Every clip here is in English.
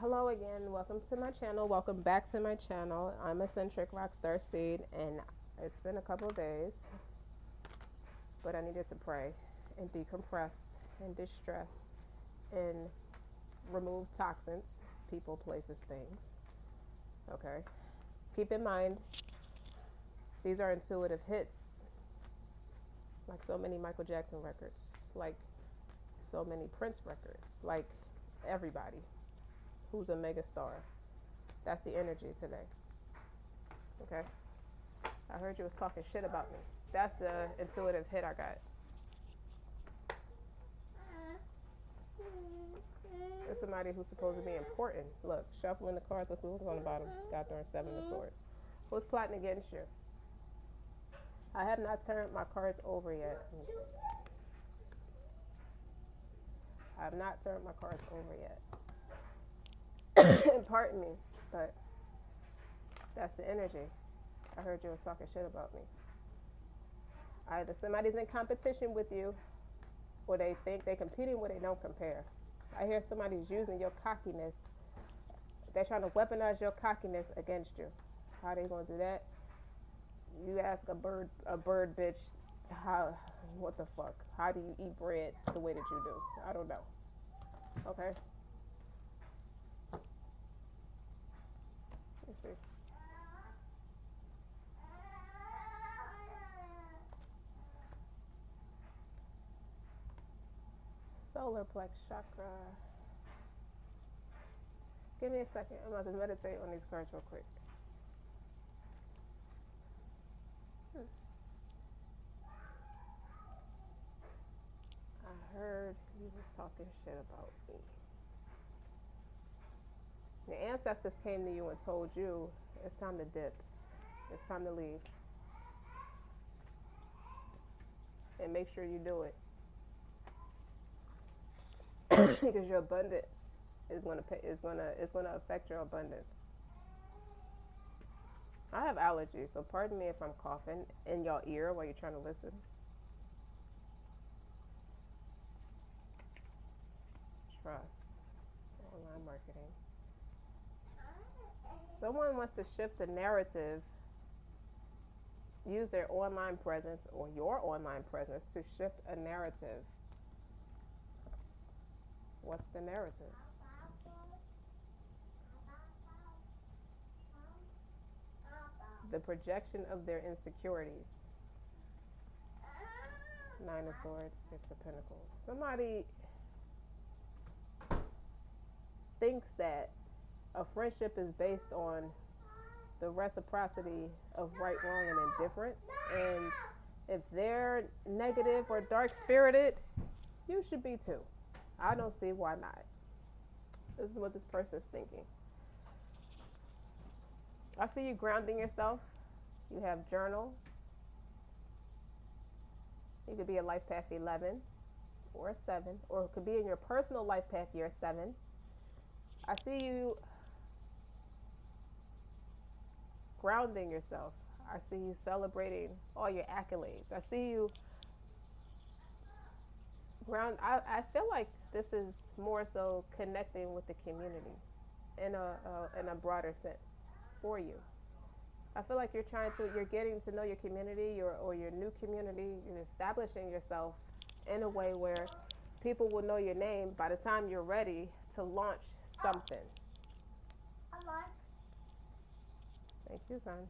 Hello again. Welcome to my channel. Welcome back to my channel. I'm eccentric RockStar'Seed, and it's been a couple of days, but I needed to pray and decompress and distress and remove toxins, people, places, things. Okay. Keep in mind, these are intuitive hits, like so many Michael Jackson records, like so many Prince records, like everybody who's a mega star. That's the energy today. Okay. I heard you was talking shit about me. That's the intuitive hit I got. There's somebody who's supposed to be important. Look, shuffling the cards. Let's who's on the bottom. Got there 7 of Swords. Who's plotting against you? I have not turned my cards over yet. I have not turned my cards over yet. And pardon me, but that's the energy. I heard you was talking shit about me. Either somebody's in competition with you, or they think they're competing where they don't compare. I hear somebody's using your cockiness. They're trying to weaponize your cockiness against you. How they gonna do that? You ask a bird bitch, how, what the fuck? How do you eat bread the way that you do? I don't know. Okay. Let's see. Solar plex chakra. Give me a second. I'm about to meditate on these cards real quick. I heard you was talking shit about me. The ancestors came to you and told you it's time to dip. It's time to leave. And make sure you do it. Because your abundance is gonna affect your abundance. I have allergies, so pardon me if I'm coughing in your ear while you're trying to listen. Trust. Online marketing. Someone wants to shift the narrative, use their online presence or your online presence to shift a narrative. What's the narrative? The projection of their insecurities. 9 of Swords, 6 of Pentacles. Somebody thinks that a friendship is based on the reciprocity of right, wrong, and indifferent. And if they're negative or dark spirited, you should be too. I don't see why not. This is what this person's thinking. I see you grounding yourself. You have journal. You could be a life path 11 or a 7, or it could be in your personal life path year 7. I see you grounding yourself. I see you celebrating all your accolades. I see you I feel like this is more so connecting with the community in a broader sense for you. I feel like you're getting to know your community, or your new community. You're establishing yourself in a way where people will know your name by the time you're ready to launch something. Thank you, son.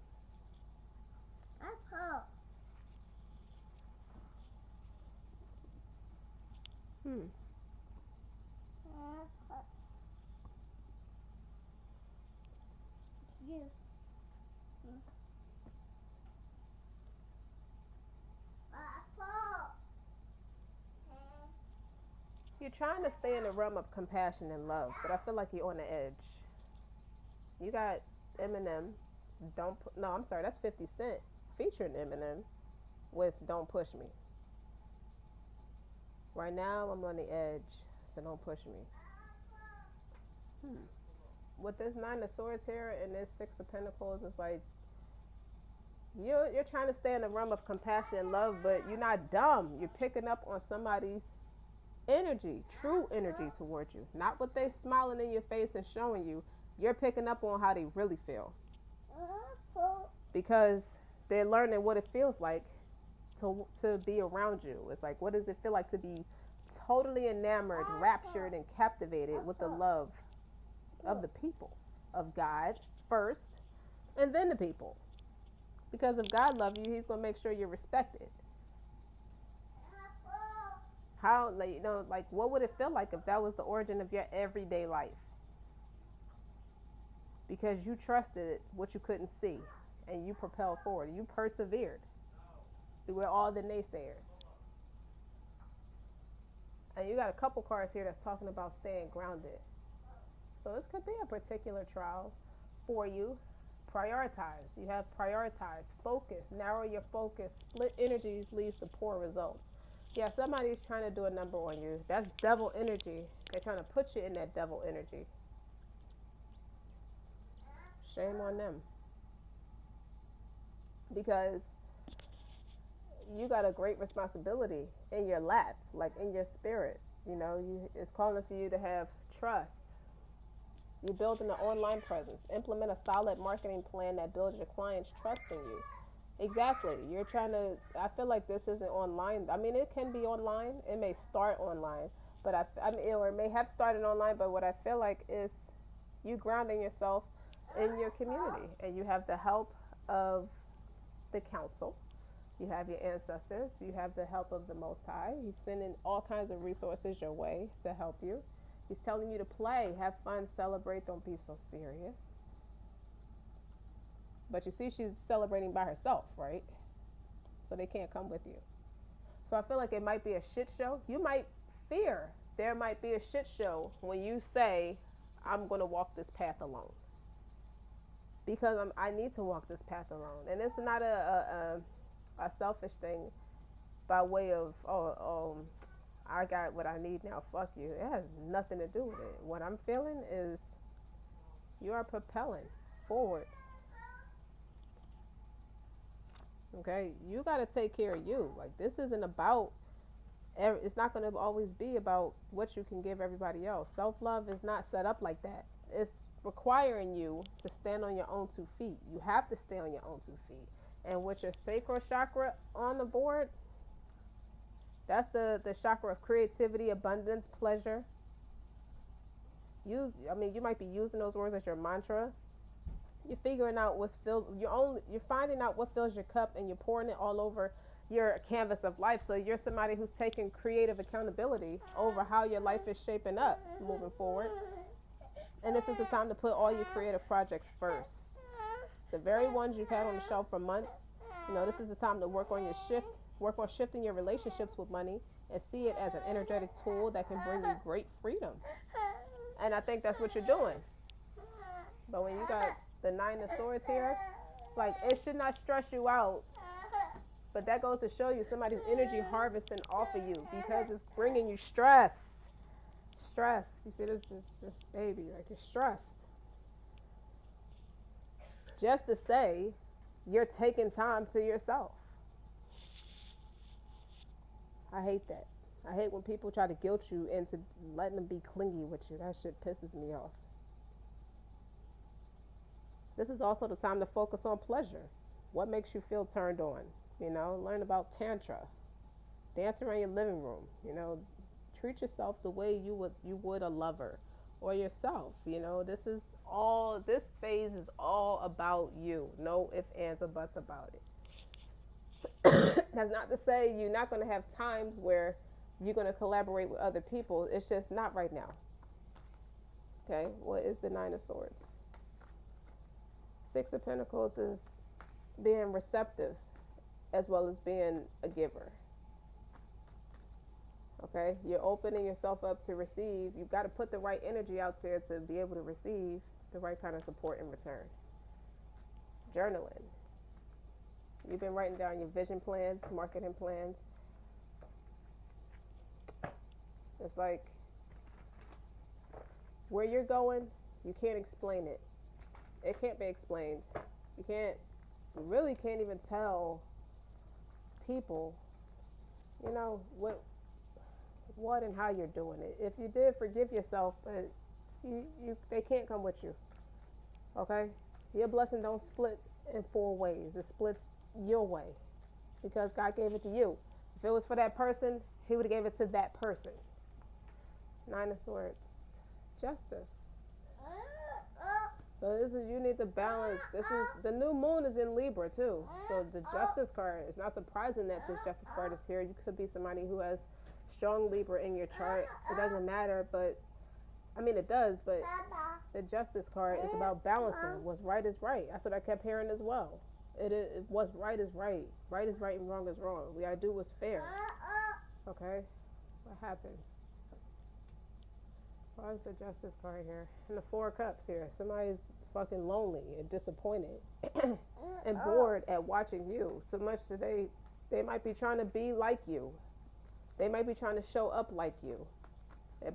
Hmm. You're trying to stay in the realm of compassion and love, but I feel like you're on the edge. You got Eminem. No, I'm sorry. That's 50 Cent featuring Eminem with "Don't Push Me." Right now, I'm on the edge, so don't push me. With this 9 of Swords here and this 6 of Pentacles, it's like you're trying to stay in the realm of compassion and love, but you're not dumb. You're picking up on somebody's energy, true energy towards you. Not what they smiling in your face and showing you. You're picking up on how they really feel. Because they're learning what it feels like to be around you. It's like, what does it feel like to be totally enamored, raptured, and captivated with the love of the people, of God first, and then the people. Because if God loves you, He's gonna make sure you're respected. How, like, like, what would it feel like if that was the origin of your everyday life? Because you trusted what you couldn't see, and you propelled forward. You persevered through all the naysayers. And you got a couple cards here that's talking about staying grounded. So this could be a particular trial for you. Prioritize. You have prioritize. Focus. Narrow your focus. Split energies leads to poor results. Yeah, somebody's trying to do a number on you. That's devil energy. They're trying to put you in that devil energy. Shame on them. Because you got a great responsibility in your lap, like in your spirit. It's calling for you to have trust. You're building an online presence. Implement a solid marketing plan that builds your clients' trust in you. Exactly. You're trying to, I feel like this isn't online. I mean, it can be online. It may start online, but or it may have started online, but what I feel like is you grounding yourself in your community, and you have the help of the council. You have your ancestors. You have the help of the Most High. He's sending all kinds of resources your way to help you. He's telling you to play, have fun, celebrate, don't be so serious. But you see, she's celebrating by herself, right? So they can't come with you. So I feel like it might be a shit show. You might fear there might be a shit show when you say, I'm going to walk this path alone. Because I need to walk this path alone. And it's not a selfish thing by way of, I got what I need now, fuck you. It has nothing to do with it. What I'm feeling is you are propelling forward. Okay? You got to take care of you. Like, this isn't about, it's not going to always be about what you can give everybody else. Self-love is not set up like that. It's requiring you to stand on your own 2 feet. You have to stay on your own 2 feet. And with your sacral chakra on the board, that's the chakra of creativity, abundance, pleasure. You might be using those words as your mantra. You're figuring out what's filled. You're finding out what fills your cup, and you're pouring it all over your canvas of life. So you're somebody who's taking creative accountability over how your life is shaping up moving forward. And this is the time to put all your creative projects first. The very ones you've had on the shelf for months. This is the time to work on shifting your relationships with money, and see it as an energetic tool that can bring you great freedom. And I think that's what you're doing. But when you got the 9 of Swords here, like, it should not stress you out. But that goes to show you somebody's energy harvesting off of you, because it's bringing you stress. Stress. You see this baby, like, you're stressed. Just to say you're taking time to yourself. I hate that. I hate when people try to guilt you into letting them be clingy with you. That shit pisses me off. This is also the time to focus on pleasure. What makes you feel turned on? Learn about Tantra. Dance around your living room. Treat yourself the way you would a lover or yourself. This phase is all about you. No ifs, ands, or buts about it. That's not to say you're not going to have times where you're going to collaborate with other people. It's just not right now. Okay, what is the 9 of Swords? 6 of Pentacles is being receptive as well as being a giver. Okay, you're opening yourself up to receive. You've got to put the right energy out there to be able to receive the right kind of support in return. Journaling. You've been writing down your vision plans, marketing plans. It's like, where you're going, you can't explain it. It can't be explained. You really can't even tell people, what and how you're doing it. If you did, forgive yourself, but they can't come with you. Okay? Your blessing don't split in four ways. It splits your way because God gave it to you. If it was for that person, He would have gave it to that person. Nine of Swords, justice. So this is, you need to balance. This is, the new moon is in Libra too. So the justice card, it's not surprising that this justice card is here. You could be somebody who has strong Libra in your chart. It doesn't matter, but I mean it does, but the justice card is about balancing. What's right is right. That's what I kept hearing as well. What's right is right. Right is right and wrong is wrong. We gotta do what's fair. Okay? What happened? Why is the justice card here? And the Four of Cups here. Somebody's fucking lonely and disappointed and bored at watching you. So much that they might be trying to be like you. They might be trying to show up like you.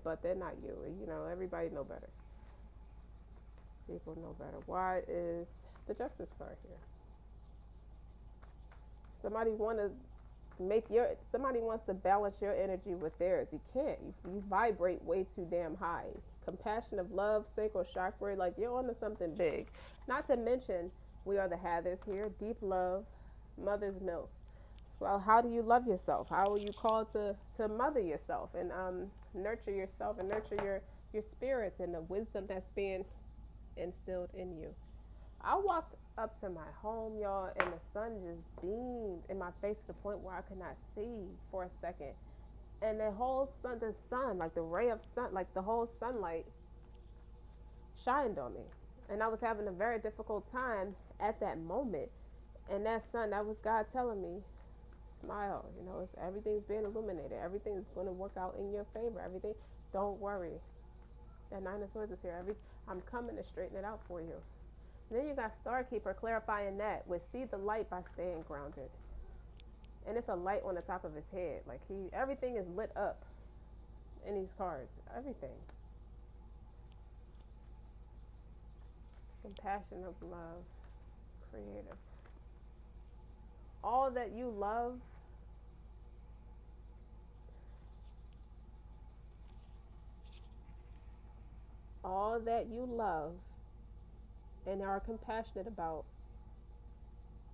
But they're not you. You know, everybody know better. People know better. Why is the justice card here? Somebody wants to balance your energy with theirs. You can't. You vibrate way too damn high. Compassion of love, sacral chakra, like you're onto something big. Not to mention, we are the Hathers here. Deep love, mother's milk. Well, how do you love yourself? How are you called to mother yourself and nurture yourself and nurture your spirits and the wisdom that's being instilled in you? I walked up to my home, y'all, and the sun just beamed in my face to the point where I could not see for a second. And the sun, like the ray of sun, like the whole sunlight shined on me. And I was having a very difficult time at that moment. And that sun, that was God telling me, smile, you know, everything's being illuminated. Everything's going to work out in your favor. Everything, don't worry. That Nine of Swords is here. I'm coming to straighten it out for you. And then you got Star Keeper clarifying that with see the light by staying grounded. And it's a light on the top of his head. Like everything is lit up in these cards. Everything. Compassion of love. Creative. All that you love and are compassionate about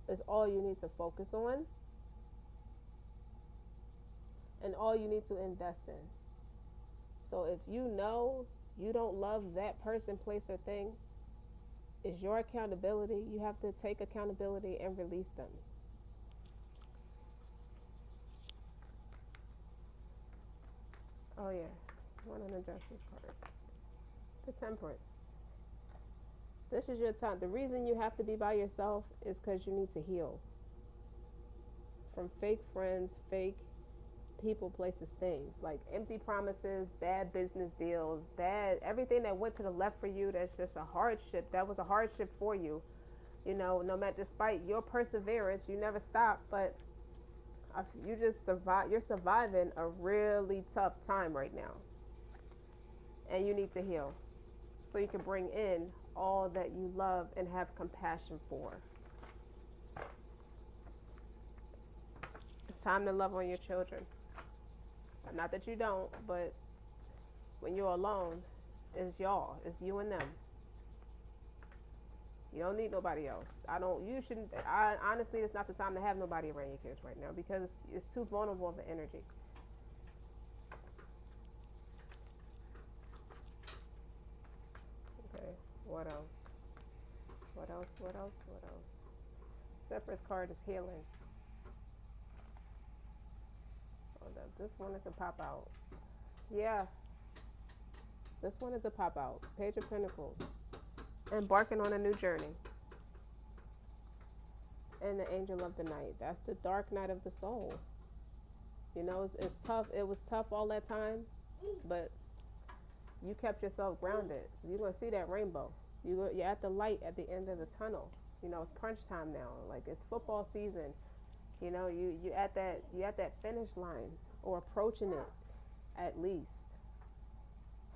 is all you need to focus on and all you need to invest in. So if you know you don't love that person, place, or thing, it's your accountability. You have to take accountability and release them. Oh yeah, one on the justice card. The Temperance. This is your time. The reason you have to be by yourself is because you need to heal from fake friends, fake people, places, things. Like empty promises, bad business deals, bad everything that went to the left for you. That's just a hardship. That was a hardship for you. You know, no matter, despite your perseverance, you never stopped. But you just survive. You're surviving a really tough time right now, and you need to heal so you can bring in all that you love and have compassion for. It's time to love on your children. Not that you don't, but when you're alone, it's y'all. It's you and them. You don't need nobody else. Honestly, it's not the time to have nobody around your kids right now because it's too vulnerable of an energy. Okay, what else? What else? Separate card is healing. Hold up, this one is to pop out. Yeah, this one is to pop out. Page of Pentacles. Embarking on a new journey. And the Angel of the Night. That's the dark night of the soul. You know, it's tough. It was tough all that time, but you kept yourself grounded. So you're going to see that rainbow. You're at the light at the end of the tunnel. You know, it's crunch time now. Like it's football season. You know, you at that finish line or approaching it at least.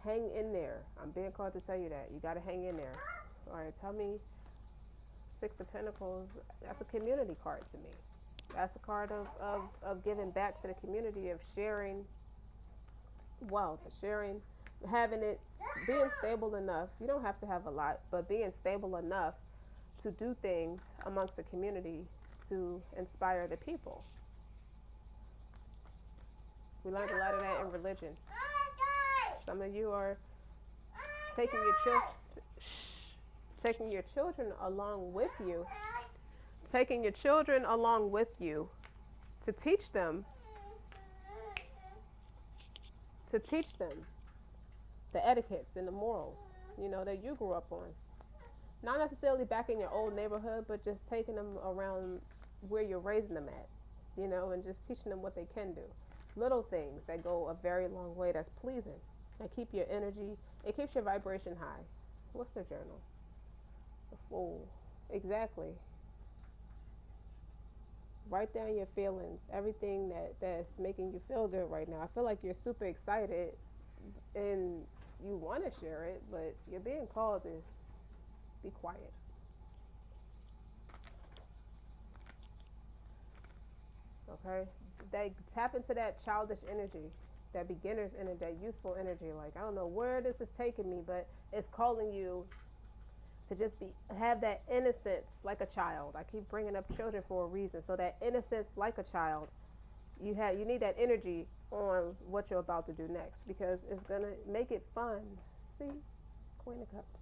Hang in there. I'm being called to tell you that. You got to hang in there. All right, tell me. Six of Pentacles, that's a community card to me. That's a card of giving back to the community, of sharing wealth, sharing, having it, being stable enough. You don't have to have a lot, but being stable enough to do things amongst the community to inspire the people. We learned a lot of that in religion. Some of you are taking your children, taking your children along with you, taking your children along with you to teach them, to teach them the etiquettes and the morals, that you grew up on. Not necessarily back in your old neighborhood, but just taking them around where you're raising them at, and just teaching them what they can do. Little things that go a very long way that's pleasing. That keep your energy, it keeps your vibration high. What's the journal? The Fool. Exactly. Write down your feelings, everything that's making you feel good right now. I feel like you're super excited and you want to share it, but you're being called to be quiet. Okay? They tap into that childish energy, that beginner's energy, that youthful energy. Like, I don't know where this is taking me, but it's calling you to just have that innocence like a child. I keep bringing up children for a reason. So that innocence like a child, you need that energy on what you're about to do next, because it's gonna make it fun. See, Queen of Cups.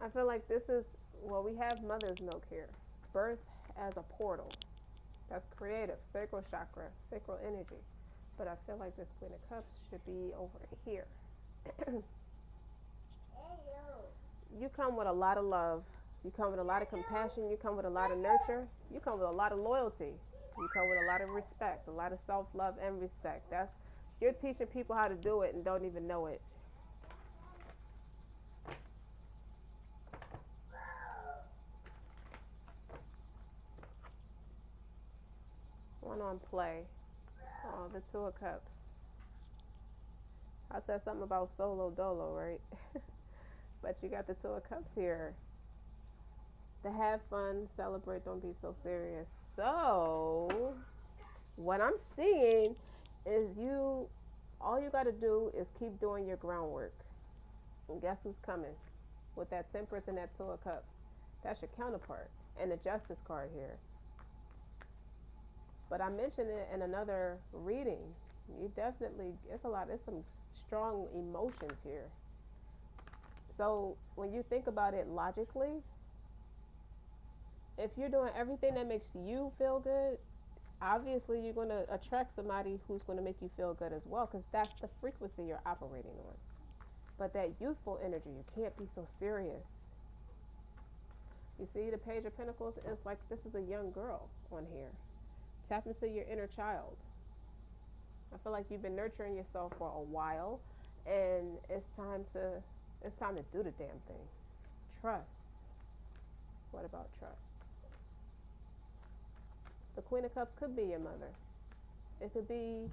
I feel like this is, we have mother's milk here. Birth as a portal. That's creative, sacral chakra, sacral energy. But I feel like this Queen of Cups should be over here. You come with a lot of love. You come with a lot of compassion. You come with a lot of nurture. You come with a lot of loyalty. You come with a lot of respect, a lot of self-love and respect. You're teaching people how to do it and don't even know it. One on play. Oh, the Two of Cups. I said something about solo dolo, right? But you got the Two of Cups here. To have fun, celebrate, don't be so serious. So, what I'm seeing is all you got to do is keep doing your groundwork. And guess who's coming? With that Temperance and that Two of Cups. That's your counterpart. And the Justice card here. But I mentioned it in another reading. It's some strong emotions here. So when you think about it logically, if you're doing everything that makes you feel good, obviously you're going to attract somebody who's going to make you feel good as well, because that's the frequency you're operating on. But that youthful energy, you can't be so serious. You see the Page of Pentacles? It's like this is a young girl on here. Tap into your inner child. I feel like you've been nurturing yourself for a while, and it's time to do the damn thing. Trust. What about trust? The Queen of Cups could be your mother. It could be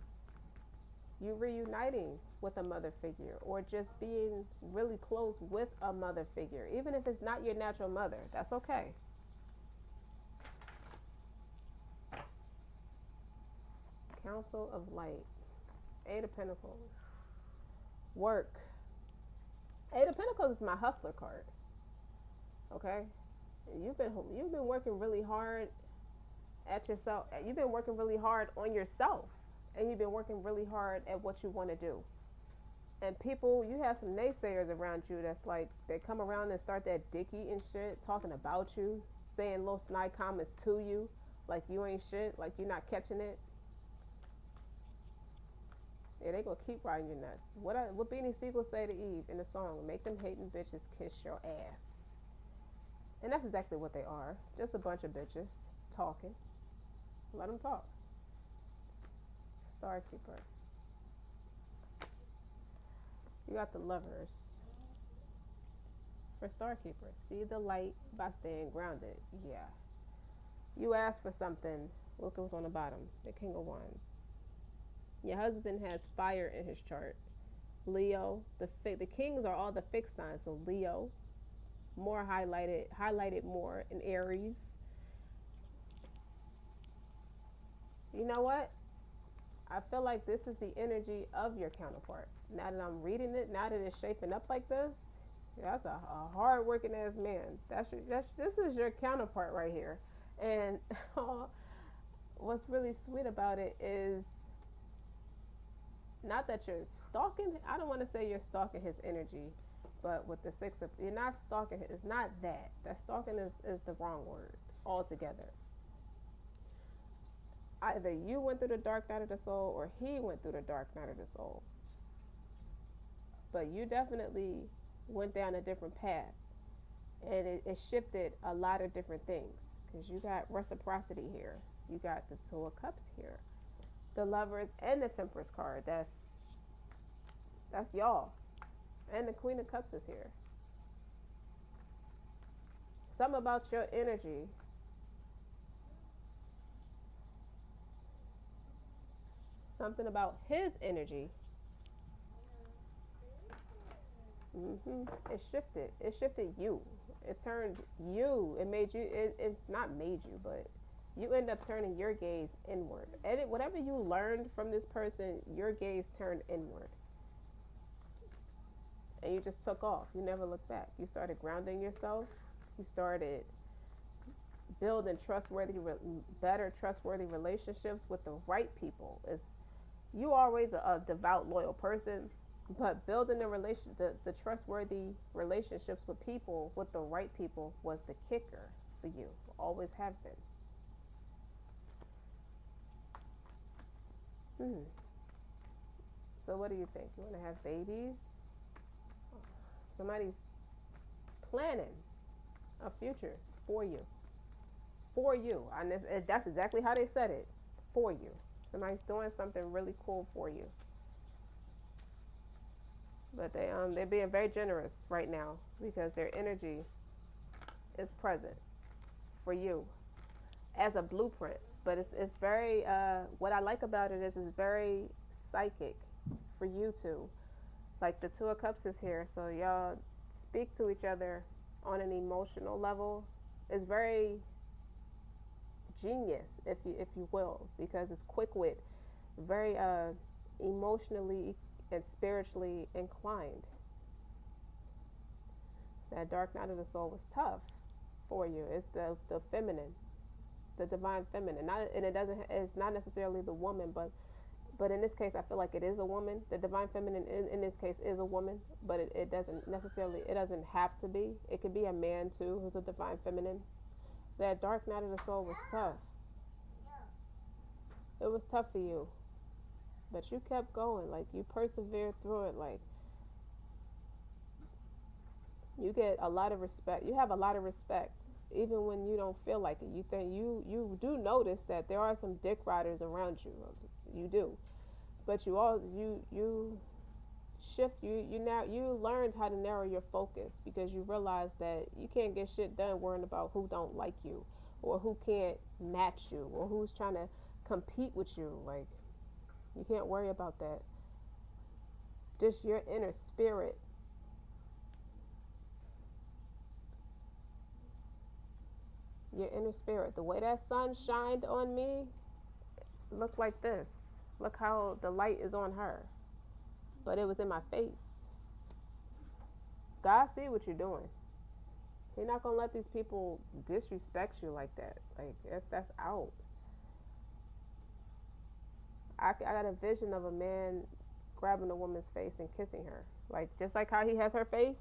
you reuniting with a mother figure, or just being really close with a mother figure. Even if it's not your natural mother, that's okay. Council of Light. Eight of Pentacles. Work. Eight of Pentacles is my hustler card. Okay? You've been working really hard at yourself. You've been working really hard on yourself. And you've been working really hard at what you want to do. And people, you have some naysayers around you that's like, they come around and start that dicky and shit, talking about you, saying little snide comments to you, like you ain't shit, like you're not catching it. Yeah, they gonna keep riding your nuts. What Beanie Siegel say to Eve in the song? Make them hating bitches kiss your ass. And that's exactly what they are. Just a bunch of bitches talking. Let them talk. Star Keeper. You got the Lovers. For Star Keeper, see the light by staying grounded. Yeah. You asked for something. Look what's on the bottom. The King of Wands. Your husband has fire in his chart. Leo. The kings are all the fixed signs. So Leo, more highlighted more in Aries. You know what? I feel like this is the energy of your counterpart. Now that I'm reading it, now that it's shaping up like this, that's a hard working ass man. This is your counterpart right here. And what's really sweet about it is not that you're stalking. I don't want to say you're stalking his energy, but with the six of, you're not stalking. It's not that. That stalking is the wrong word altogether. Either you went through the dark night of the soul, or he went through the dark night of the soul. But you definitely went down a different path, and it shifted a lot of different things. Because you got reciprocity here. You got the Two of Cups here, the Lovers, and the Temperance card. That's y'all. And the Queen of Cups is here. Something about your energy. Something about his energy. It shifted. It shifted you. It turned you. It made you. It's not made you, but you end up turning your gaze inward. And whatever you learned from this person, your gaze turned inward. And you just took off. You never looked back. You started grounding yourself. You started building better trustworthy relationships with the right people. It's you always a devout, loyal person, but building the trustworthy relationships with people, with the right people, was the kicker for you. Always have been. So what do you think? You want to have babies? Somebody's planning a future for you. For you. And that's exactly how they said it. For you. Somebody's doing something really cool for you. But they're being very generous right now because their energy is present for you as a blueprint. But it's very what I like about it is it's very psychic for you two. Like the Two of Cups is here, so y'all speak to each other on an emotional level. It's very genius, if you will, because it's quick wit, very emotionally and spiritually inclined. That dark night of the soul was tough for you. It's the feminine, the divine feminine. Not and it doesn't. It's not necessarily the woman, but in this case, I feel like it is a woman. The divine feminine in this case is a woman, but it doesn't necessarily. It doesn't have to be. It could be a man too, who's a divine feminine. That dark night of the soul was tough. It was tough for you, but you kept going. Like you persevered through it. Like you get a lot of respect. You have a lot of respect, even when you don't feel like it. You think you do notice that there are some dick riders around you. You do, but you shift. You learned how to narrow your focus because you realize that you can't get shit done worrying about who don't like you or who can't match you or who's trying to compete with you. Like you can't worry about that. Just your inner spirit. Your inner spirit. The way that sun shined on me looked like this. Look how the light is on her. But it was in my face. God see what you're doing. He's not gonna let these people disrespect you like that. Like that's out. I got a vision of a man grabbing a woman's face and kissing her. Like just like how he has her face,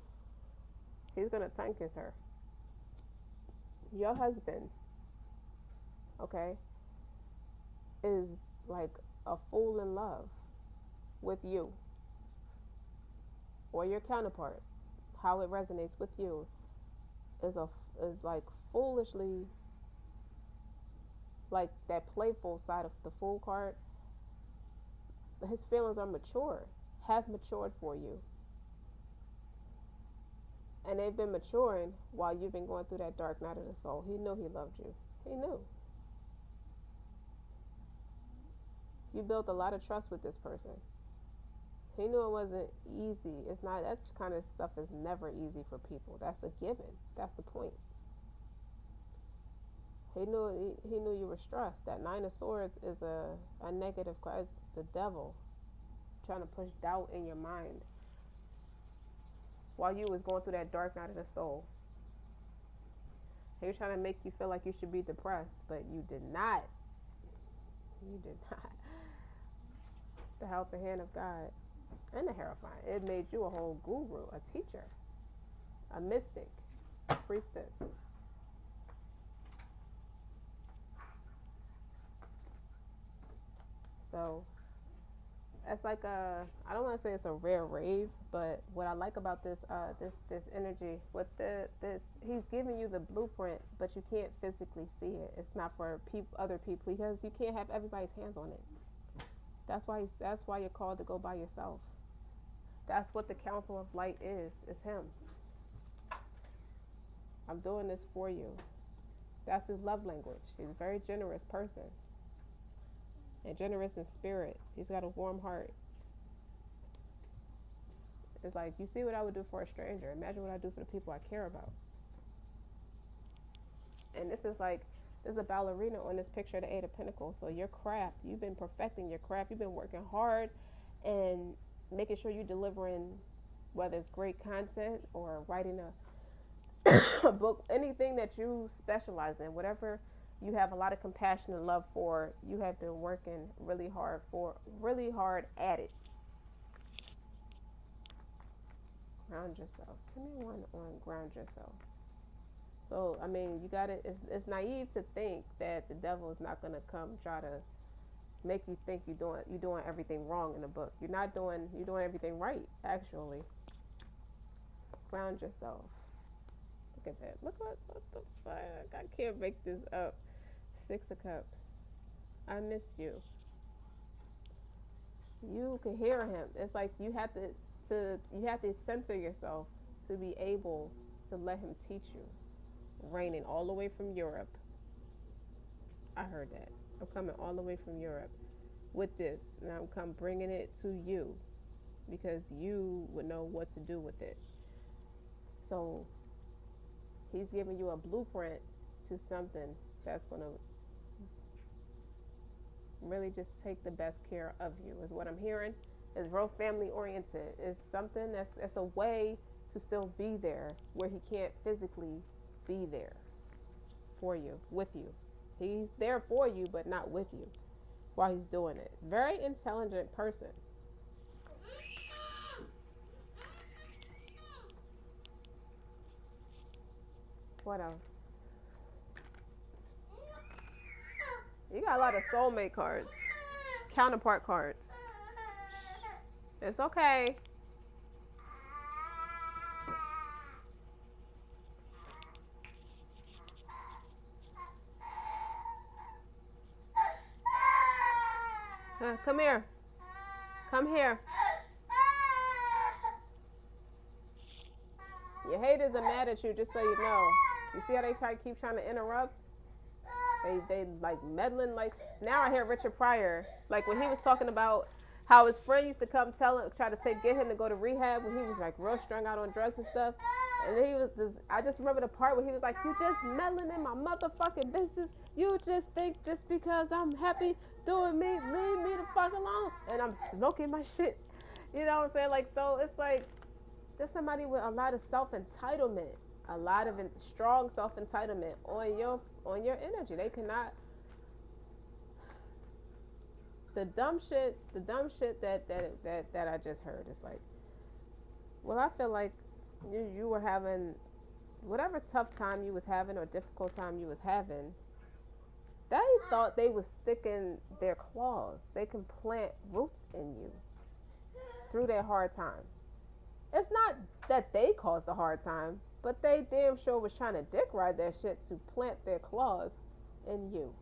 he's gonna tongue kiss her. Your husband, okay, is like a fool in love with you or your counterpart. How it resonates with you is like foolishly, like that playful side of the fool card. His feelings are mature, have matured for you, and they've been maturing while you've been going through that dark night of the soul. He knew he loved you. He knew. You built a lot of trust with this person. He knew it wasn't easy. It's not. That kind of stuff is never easy for people. That's a given. That's the point. He knew you were stressed. That Nine of Swords is a negative card. It's the devil trying to push doubt in your mind while you was going through that dark night of the soul. He was trying to make you feel like you should be depressed, but you did not. You did not. The helping hand of God and the Hierophant. It made you a whole guru, a teacher, a mystic, a priestess. So it's like I don't want to say it's a rare rave, but what I like about this energy with this, he's giving you the blueprint, but you can't physically see it. It's not for other people because you can't have everybody's hands on it. That's why you're called to go by yourself. That's what the Council of Light is. It's him. I'm doing this for you. That's his love language. He's a very generous person. And generous in spirit. He's got a warm heart. It's like, you see what I would do for a stranger. Imagine what I do for the people I care about. And this is like, there's a ballerina on this picture of the Eight of Pentacles. So your craft, you've been perfecting your craft. You've been working hard and making sure you're delivering, whether it's great content or writing a book, anything that you specialize in, whatever you have a lot of compassion and love for, you have been working really hard at it. Ground yourself. Give me one on ground yourself. So, I mean, you got it. It's naive to think that the devil is not going to come try to make you think you're doing everything wrong in the book. You're doing everything right, actually. Ground yourself. Look at that. Look what the fuck. I can't make this up. Six of Cups. I miss you. You can hear him. It's like you have to center yourself to be able to let him teach you. Raining all the way from Europe. I heard that. I'm coming all the way from Europe with this, and I'm bringing it to you because you would know what to do with it. So he's giving you a blueprint to something that's going to really just take the best care of you, is what I'm hearing. It's real family oriented. It's something that's a way to still be there where he can't physically be there for you, with you. He's there for you, but not with you while he's doing it. Very intelligent person. What else? You got a lot of soulmate cards, counterpart cards. It's okay. Come here. Come here. Your haters are mad at you, just so you know. You see how they keep trying to interrupt? They like meddling. Like, now I hear Richard Pryor, like when he was talking about how his friend used to come try to get him to go to rehab when he was like real strung out on drugs and stuff. And then I just remember the part where he was like, you just meddling in my motherfucking business. You just think just because I'm happy doing me, leave me the fuck alone. And I'm smoking my shit. You know what I'm saying? Like, so it's like, there's somebody with a lot of self-entitlement, a lot of strong self-entitlement on your energy. They cannot. The dumb shit that I just heard is like, well, I feel like you were having whatever tough time you was having or difficult time you was having. They thought they was sticking their claws. They can plant roots in you through their hard time. It's not that they caused the hard time, but they damn sure was trying to dick ride that shit to plant their claws in you.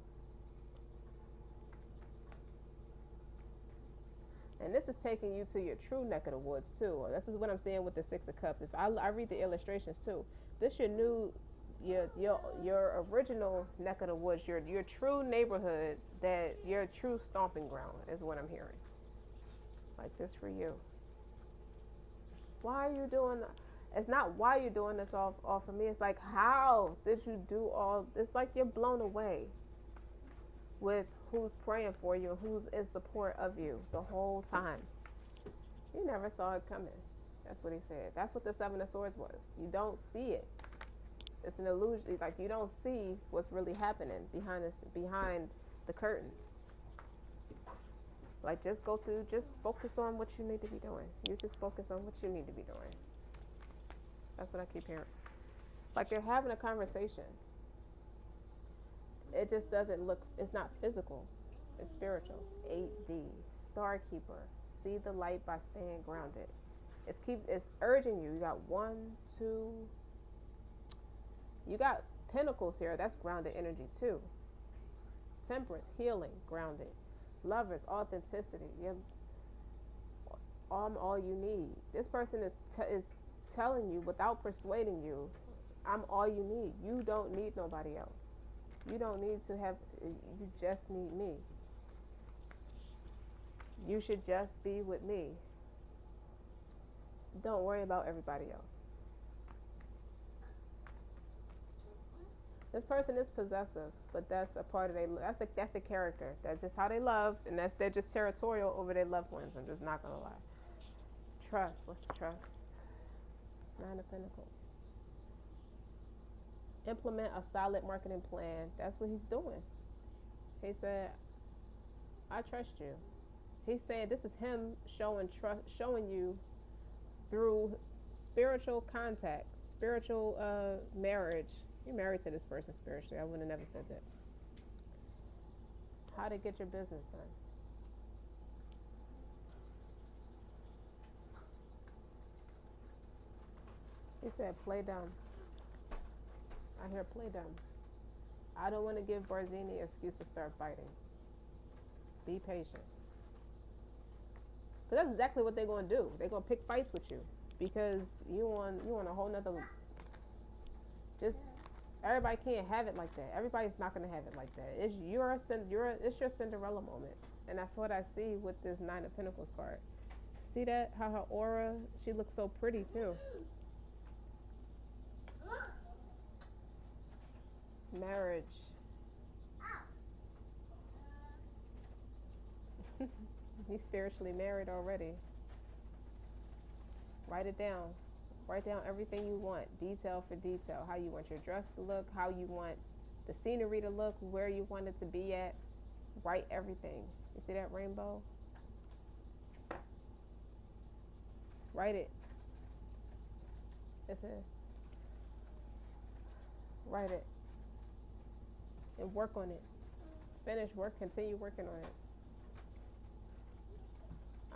And this is taking you to your true neck of the woods too. This is what I'm saying with the Six of Cups. If I read the illustrations too, this your original neck of the woods, your true neighborhood, that your true stomping ground is what I'm hearing. Like this for you. Why are you doing that? It's not why you're doing this all for me. It's like, how did you do all? It's like you're blown away with who's praying for you and who's in support of you the whole time. You never saw it coming. That's what he said. That's what the Seven of Swords was. You don't see it. It's an illusion. Like, you don't see what's really happening behind the curtains. Like, just go through. Just focus on what you need to be doing. You just focus on what you need to be doing. That's what I keep hearing. Like, you're having a conversation. It just doesn't look. It's not physical. It's spiritual. 8D. Star Keeper. See the light by staying grounded. It's urging you. You got 1, 2. You got pentacles here. That's grounded energy too. Temperance, healing, grounded. Lovers, authenticity. I'm all you need. This person is telling you without persuading you, I'm all you need. You don't need nobody else. You don't need to have. You just need me. You should just be with me. Don't worry about everybody else. This person is possessive, but that's a part of that's the character. That's just how they love, and they're just territorial over their loved ones. I'm just not gonna lie. Trust. What's the trust? 9 of Pentacles. Implement a solid marketing plan. That's what he's doing. He said, I trust you. He's saying this is him showing you through spiritual contact, spiritual marriage. You're married to this person spiritually. I would have never said that. How to get your business done. He said, play dumb. I hear play dumb. I don't want to give Barzini an excuse to start fighting. Be patient. Because that's exactly what they're going to do. They're going to pick fights with you. Because you on a whole nother... Just... Everybody can't have it like that. Everybody's not going to have it like that. It's your Cinderella moment. And that's what I see with this 9 of Pentacles card. See that? How her aura... She looks so pretty, too. Marriage. He's spiritually married already. Write it down. Write down everything you want, detail for detail. How you want your dress to look, how you want the scenery to look, where you want it to be at. Write everything. You see that rainbow? Write it. Write it. And work on it. Finish work, continue working on it.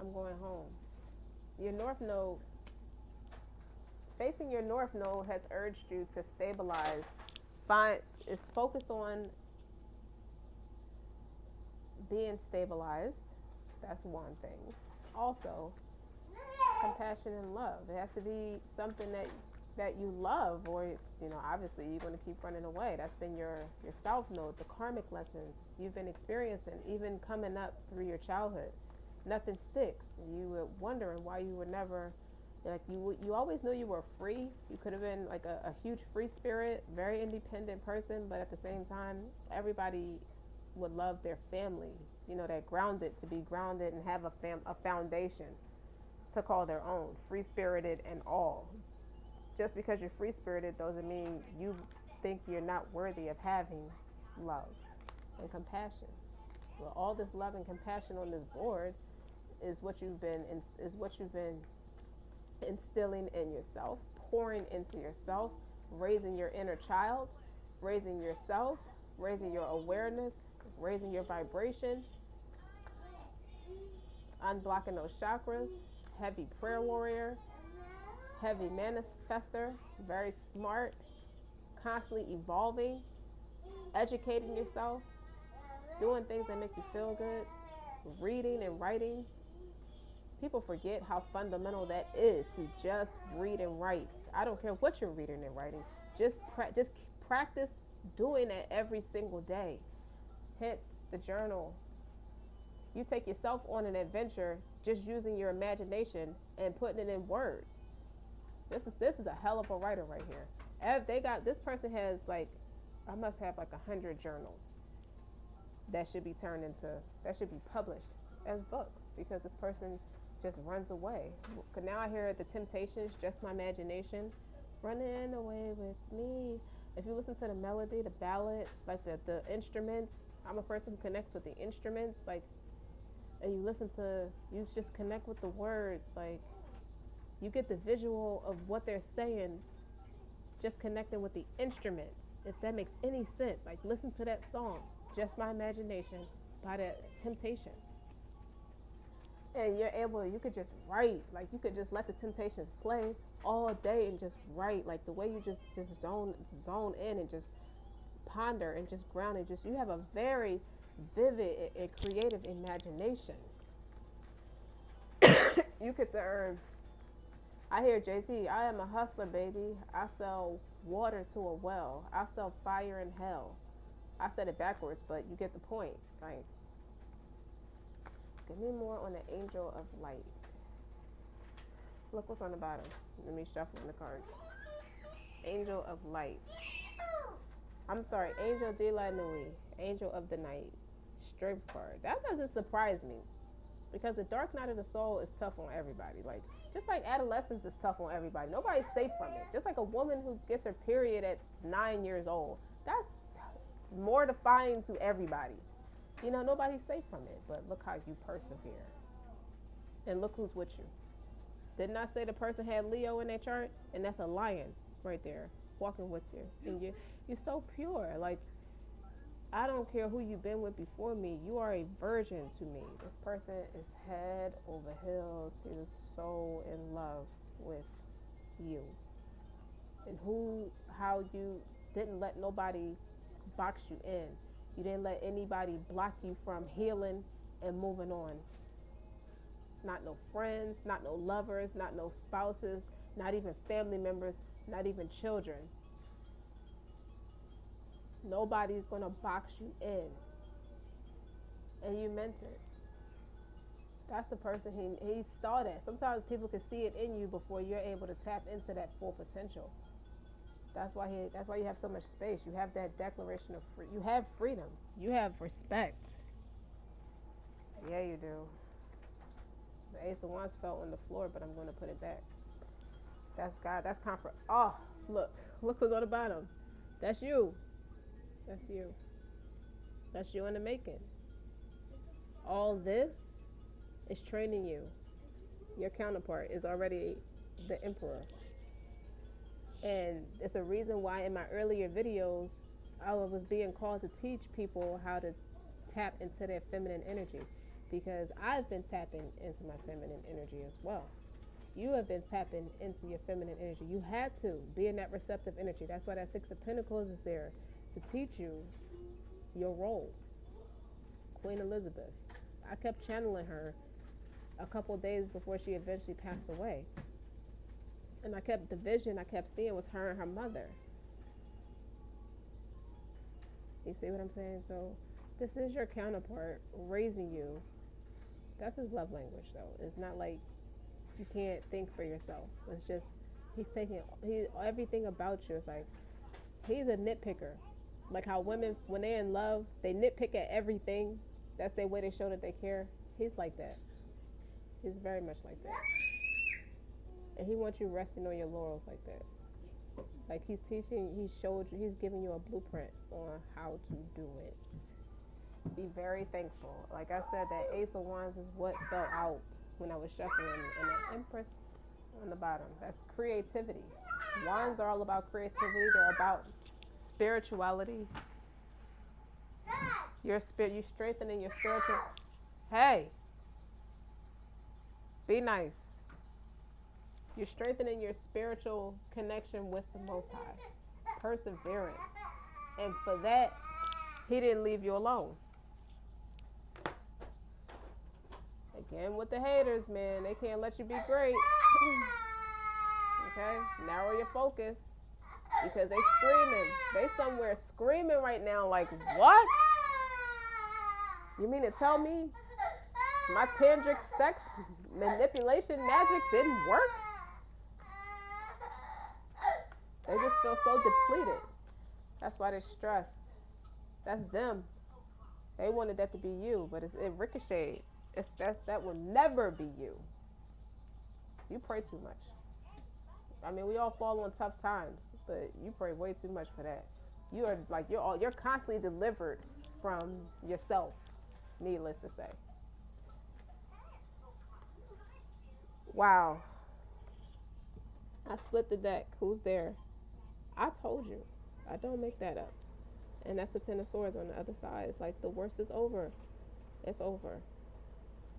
I'm going home. Your North Node, facing your North Node has urged you to stabilize. Focus on being stabilized. That's one thing. Also, compassion and love. It has to be something that you love, or obviously you're going to keep running away. That's been your South Node, the karmic lessons you've been experiencing, even coming up through your childhood. Nothing sticks. You were wondering why you were never, you always knew you were free. You could have been like a huge free spirit, very independent person, but at the same time, everybody would love their family. That grounded, to be grounded and have a foundation to call their own, free spirited and all. Just because you're free spirited doesn't mean you think you're not worthy of having love and compassion. Well, all this love and compassion on this board is what you've been instilling in yourself, pouring into yourself, raising your inner child, raising yourself, raising your awareness, raising your vibration, unblocking those chakras. Heavy prayer warrior, heavy manifester, very smart, constantly evolving, educating yourself, doing things that make you feel good, reading and writing. People forget how fundamental that is, to just read and write. I don't care what you're reading and writing. Just practice doing it every single day. Hence the journal. You take yourself on an adventure just using your imagination and putting it in words. This is a hell of a writer right here. If they got this person has like, I must have like 100 journals that should be turned into, that should be published as books, because this person just runs away. Cause now I hear the Temptations, just my imagination, running away with me. If you listen to the melody, the ballad, like the instruments, I'm a person who connects with the instruments, like, and you listen to, you just connect with the words, like, you get the visual of what they're saying, just connecting with the instruments, if that makes any sense. Like, listen to that song, Just My Imagination by the Temptations. And you're able, you could just write, like, you could just let the Temptations play all day and just write, like the way you just zone in and just ponder and just ground and just, you have a very vivid and creative imagination. You could earn, I hear Jay-Z, I am a hustler, baby. I sell water to a well. I sell fire in hell. I said it backwards, but you get the point. Like, give me more on the angel of light. Look what's on the bottom. Let me shuffle the cards. Angel of light. I'm sorry, Angel de la Nuit. Angel of the night. Strength card. That doesn't surprise me, because the dark night of the soul is tough on everybody. Like, just like adolescence is tough on everybody. Nobody's safe from it. Just like a woman who gets her period at 9 years old. That's mortifying to everybody. You know, nobody's safe from it. But look how you persevere. And look who's with you. Didn't I say the person had Leo in their chart? And that's a lion right there walking with you. And you're so pure. Like, I don't care who you've been with before me. You are a virgin to me. This person is head over heels. He is so in love with you. And how you didn't let nobody box you in. You didn't let anybody block you from healing and moving on. Not no friends, not no lovers, not no spouses, not even family members, not even children. Nobody's going to box you in. And you meant it. That's the person, he saw that. Sometimes people can see it in you before you're able to tap into that full potential. That's why you have so much space. You have that declaration of you have freedom. You have respect. Yeah, you do. The Ace of Wands fell on the floor, but I'm going to put it back. That's God. That's comfort. Oh, look who's on the bottom. That's you. That's you. That's you in the making. All this is training you. Your counterpart is already the emperor. And it's a reason why in my earlier videos, I was being called to teach people how to tap into their feminine energy, because I've been tapping into my feminine energy as well. You have been tapping into your feminine energy. You had to be in that receptive energy. That's why that Six of Pentacles is there, to teach you your role. Queen Elizabeth. I kept channeling her a couple days before she eventually passed away. And the vision I kept seeing was her and her mother. You see what I'm saying? So this is your counterpart raising you. That's his love language, though. It's not like you can't think for yourself. It's just everything about you is like, he's a nitpicker. Like how women, when they're in love, they nitpick at everything. That's their way to show that they care. He's like that. He's very much like that. And he wants you resting on your laurels like that. Like he's teaching, he's giving you a blueprint on how to do it. Be very thankful. Like I said, that Ace of Wands is what fell out when I was shuffling, and the Empress on the bottom. That's creativity. Wands are all about creativity. They're about spirituality. You strengthening your spiritual. Hey, be nice. You're strengthening your spiritual connection with the Most High. Perseverance. And for that, he didn't leave you alone. Again, with the haters, man, they can't let you be great. Okay? Narrow your focus. Because they screaming. They somewhere screaming right now like, what? You mean to tell me my tantric sex manipulation magic didn't work? They just feel so depleted. That's why they're stressed. That's them. They wanted that to be you, but it ricocheted. That will never be you. You pray too much. I mean, we all fall on tough times, but you pray way too much for that. You are like you're constantly delivered from yourself. Needless to say. Wow. I split the deck. Who's there? I told you. I don't make that up. And that's the Ten of Swords on the other side. It's like the worst is over. It's over.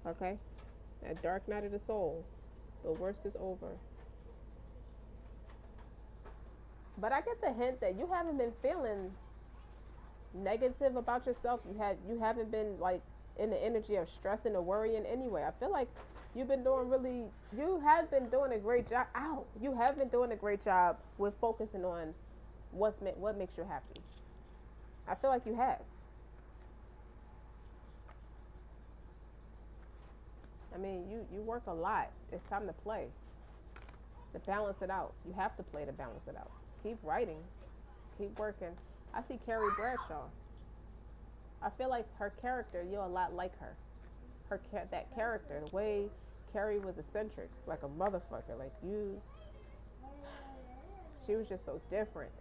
Okay? That dark night of the soul. The worst is over. But I get the hint that you haven't been feeling negative about yourself. You haven't been like in the energy of stressing or worrying anyway. I feel like you have been doing a great job. Ow! You have been doing a great job with focusing on what makes you happy. I feel like you have. I mean, you work a lot. It's time to play. To balance it out. You have to play to balance it out. Keep writing. Keep working. I see Carrie Bradshaw. I feel like her character, you're a lot like her. That character, the way Carrie was eccentric, like a motherfucker, like you. She was just so different.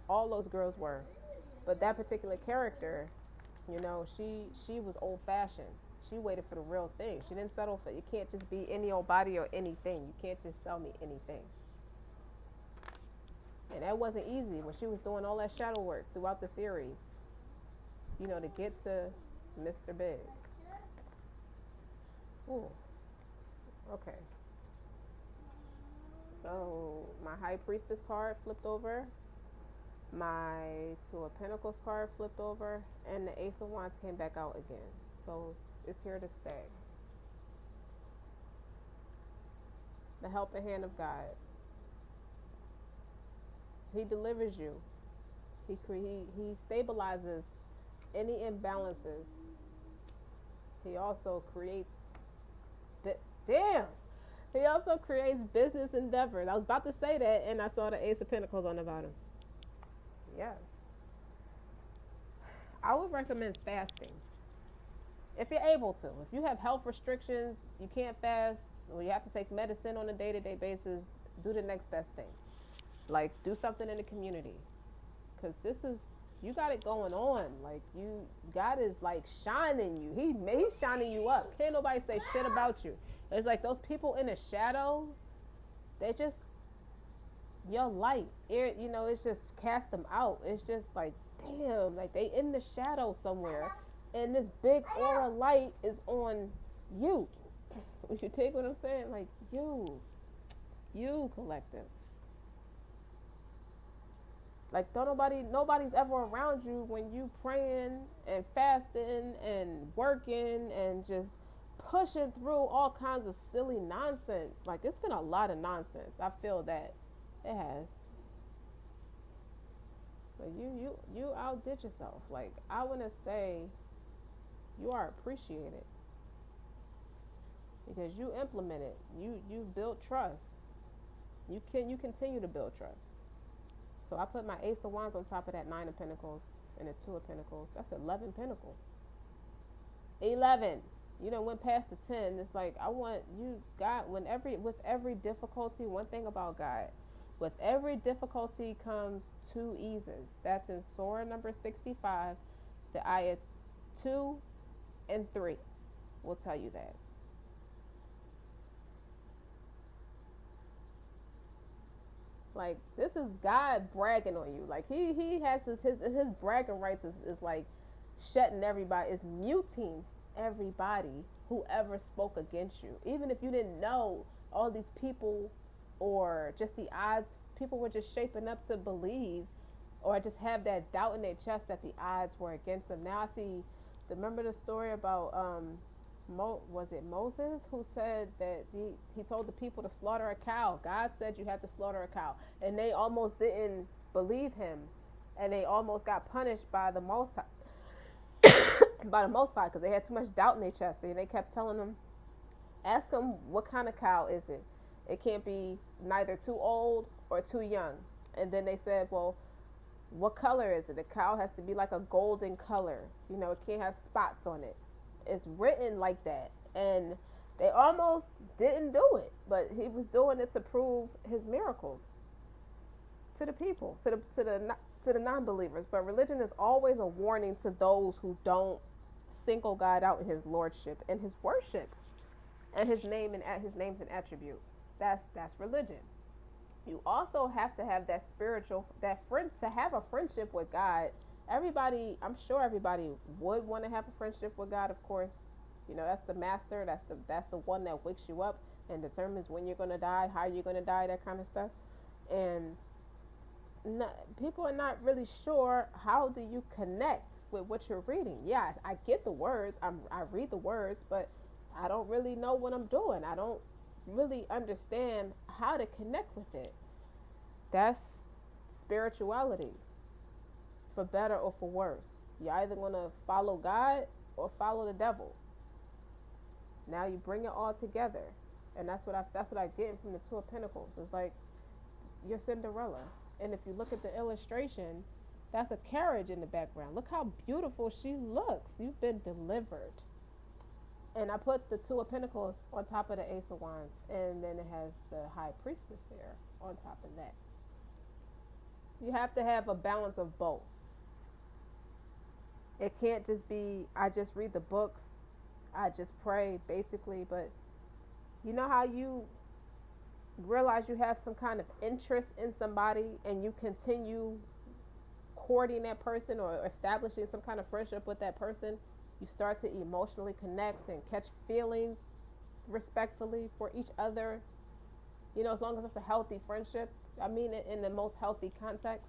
All those girls were, but that particular character, she was old fashioned. She waited for the real thing. She didn't settle for. You can't just be any old body or anything. You can't just sell me anything. And that wasn't easy when she was doing all that shadow work throughout the series. To get to Mr. Big. Ooh. Okay. So my High Priestess card flipped over. My Two of Pentacles card flipped over. And the Ace of Wands came back out again. So it's here to stay. The helping hand of God. He delivers you. He stabilizes any imbalances. He also creates He also creates business endeavors. I was about to say that, and I saw the Ace of Pentacles on the bottom. Yes. I would recommend fasting. If you're able to. If you have health restrictions, you can't fast, or you have to take medicine on a day-to-day basis, do the next best thing. Like, do something in the community. Because you got it going on. Like, God is, like, shining you. He's shining you up. Can't nobody say shit about you. It's like those people in the shadow, they just, your light, it's just cast them out. It's just like, damn, like they in the shadow somewhere. And this big aura light is on you. You take what I'm saying? Like, you collective. Like, nobody's ever around you when you praying and fasting and working and just pushing through all kinds of silly nonsense. Like, it's been a lot of nonsense. I feel that it has. But you outdid yourself. Like, I want to say you are appreciated because you implemented. You built trust. You continue to build trust. So I put my Ace of Wands on top of that 9 of Pentacles and the 2 of Pentacles. That's 11 Pentacles. 11. You done went past the 10. It's like, I want you, God, with every difficulty, one thing about God, with every difficulty comes 2 eases. That's in Surah number 65. The ayats 2 and 3 will tell you that. Like, this is God bragging on you. Like, he has his bragging rights is like shutting everybody, is muting everybody who ever spoke against you. Even if you didn't know, all these people, or just the odds, people were just shaping up to believe or just have that doubt in their chest that the odds were against them. Now I see, remember the story about was it Moses who said that he told the people to slaughter a cow? God said you had to slaughter a cow, and they almost didn't believe him, and they almost got punished by the Most High, because they had too much doubt in their chest, and they kept telling them, ask them what kind of cow is it. It can't be neither too old or too young. And then they said, well, what color is it? The cow has to be like a golden color. You know, it can't have spots on it. It's written like that. And they almost didn't do it, but he was doing it to prove his miracles to the people, to the non-believers. But religion is always a warning to those who don't single God out in his lordship and his worship and his name and his names and attributes. That's religion. You also have to have that spiritual, that friend, to have a friendship with God. Everybody, I'm sure everybody would want to have a friendship with God, of course. You know, that's the master, that's the one that wakes you up and determines when you're going to die, how you're going to die, that kind of stuff. And people are not really sure, how do you connect with what you're reading? Yeah, I get the words, I read the words, but I don't really know what I'm doing. I don't really understand how to connect with it. That's spirituality, for better or for worse. You're either going to follow God or follow the devil. Now you bring it all together, and that's what I get from the Two of Pentacles. It's like you're Cinderella, and if you look at the illustration, that's a carriage in the background. Look how beautiful she looks. You've been delivered. And I put the Two of Pentacles on top of the Ace of Wands, and then it has the High Priestess there on top of that. You have to have a balance of both. It can't just be, I just read the books, I just pray, basically. But you know how you realize you have some kind of interest in somebody and you continue courting that person or establishing some kind of friendship with that person? You start to emotionally connect and catch feelings respectfully for each other. You know, as long as it's a healthy friendship. I mean it in the most healthy context.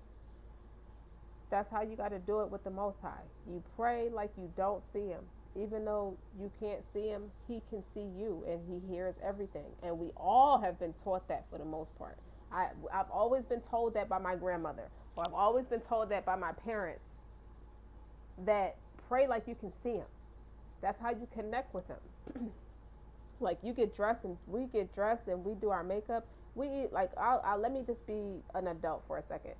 That's how you got to do it with the Most High. You pray like you don't see him. Even though you can't see him, he can see you, and he hears everything. And we all have been taught that for the most part. I've always been told that by my grandmother, or I've always been told that by my parents, that pray like you can see him. That's how you connect with him. Like, you get dressed and we get dressed and we do our makeup. We eat, like, I'll let me just be an adult for a second.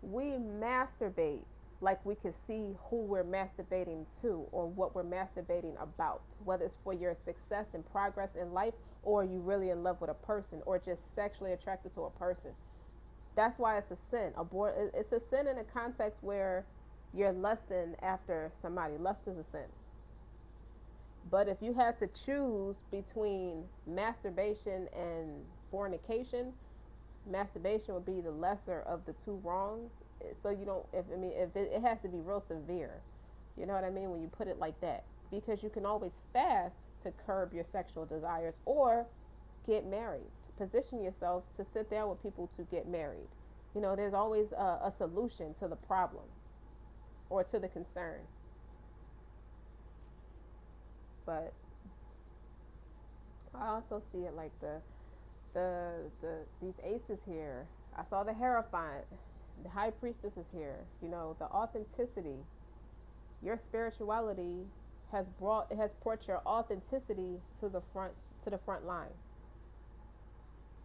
We masturbate like we can see who we're masturbating to or what we're masturbating about, whether it's for your success and progress in life, or you really in love with a person, or just sexually attracted to a person. That's why it's a sin. It's a sin in a context where you're lusting after somebody. Lust is a sin. But if you had to choose between masturbation and fornication, masturbation would be the lesser of the two wrongs. So you don't, if it has to be real severe. You know what I mean? When you put it like that. Because you can always fast to curb your sexual desires, or get married. Position yourself to sit down with people to get married. You know, there's always a solution to the problem or to the concern. But I also see it like these aces here. I saw the Hierophant. The High Priestess is here. You know, the authenticity. Your spirituality has brought your authenticity to the front line.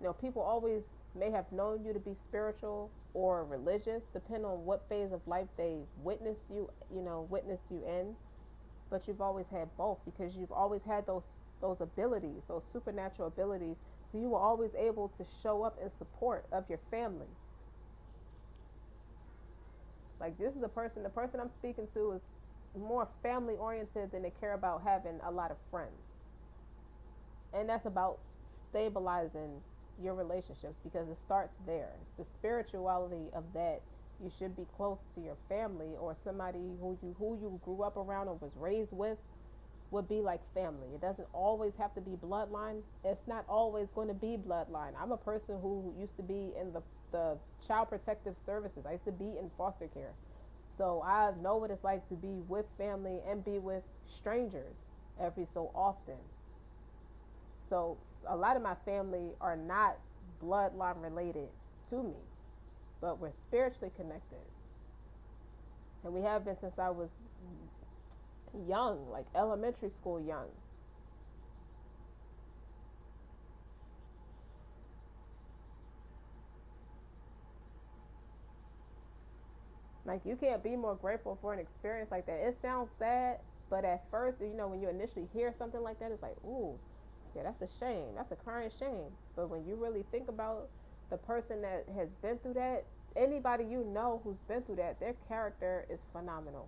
You know, people always may have known you to be spiritual or religious, depending on what phase of life they witnessed you in. But you've always had both, because you've always had those abilities, those supernatural abilities. So you were always able to show up in support of your family. Like, this is the person I'm speaking to is more family oriented than they care about having a lot of friends. And that's about stabilizing your relationships, because it starts there. The spirituality of that, you should be close to your family, or somebody who you grew up around or was raised with would be like family. It doesn't always have to be bloodline. It's not always going to be bloodline. I'm a person who used to be in the child protective services. I used to be in foster care. So I know what it's like to be with family and be with strangers every so often. So a lot of my family are not bloodline related to me, but we're spiritually connected. And we have been since I was young, like elementary school young. Like, you can't be more grateful for an experience like that. It sounds sad, but at first, when you initially hear something like that, it's like, ooh, yeah, that's a shame. That's a crying shame. But when you really think about the person that has been through that, anybody you know who's been through that, their character is phenomenal.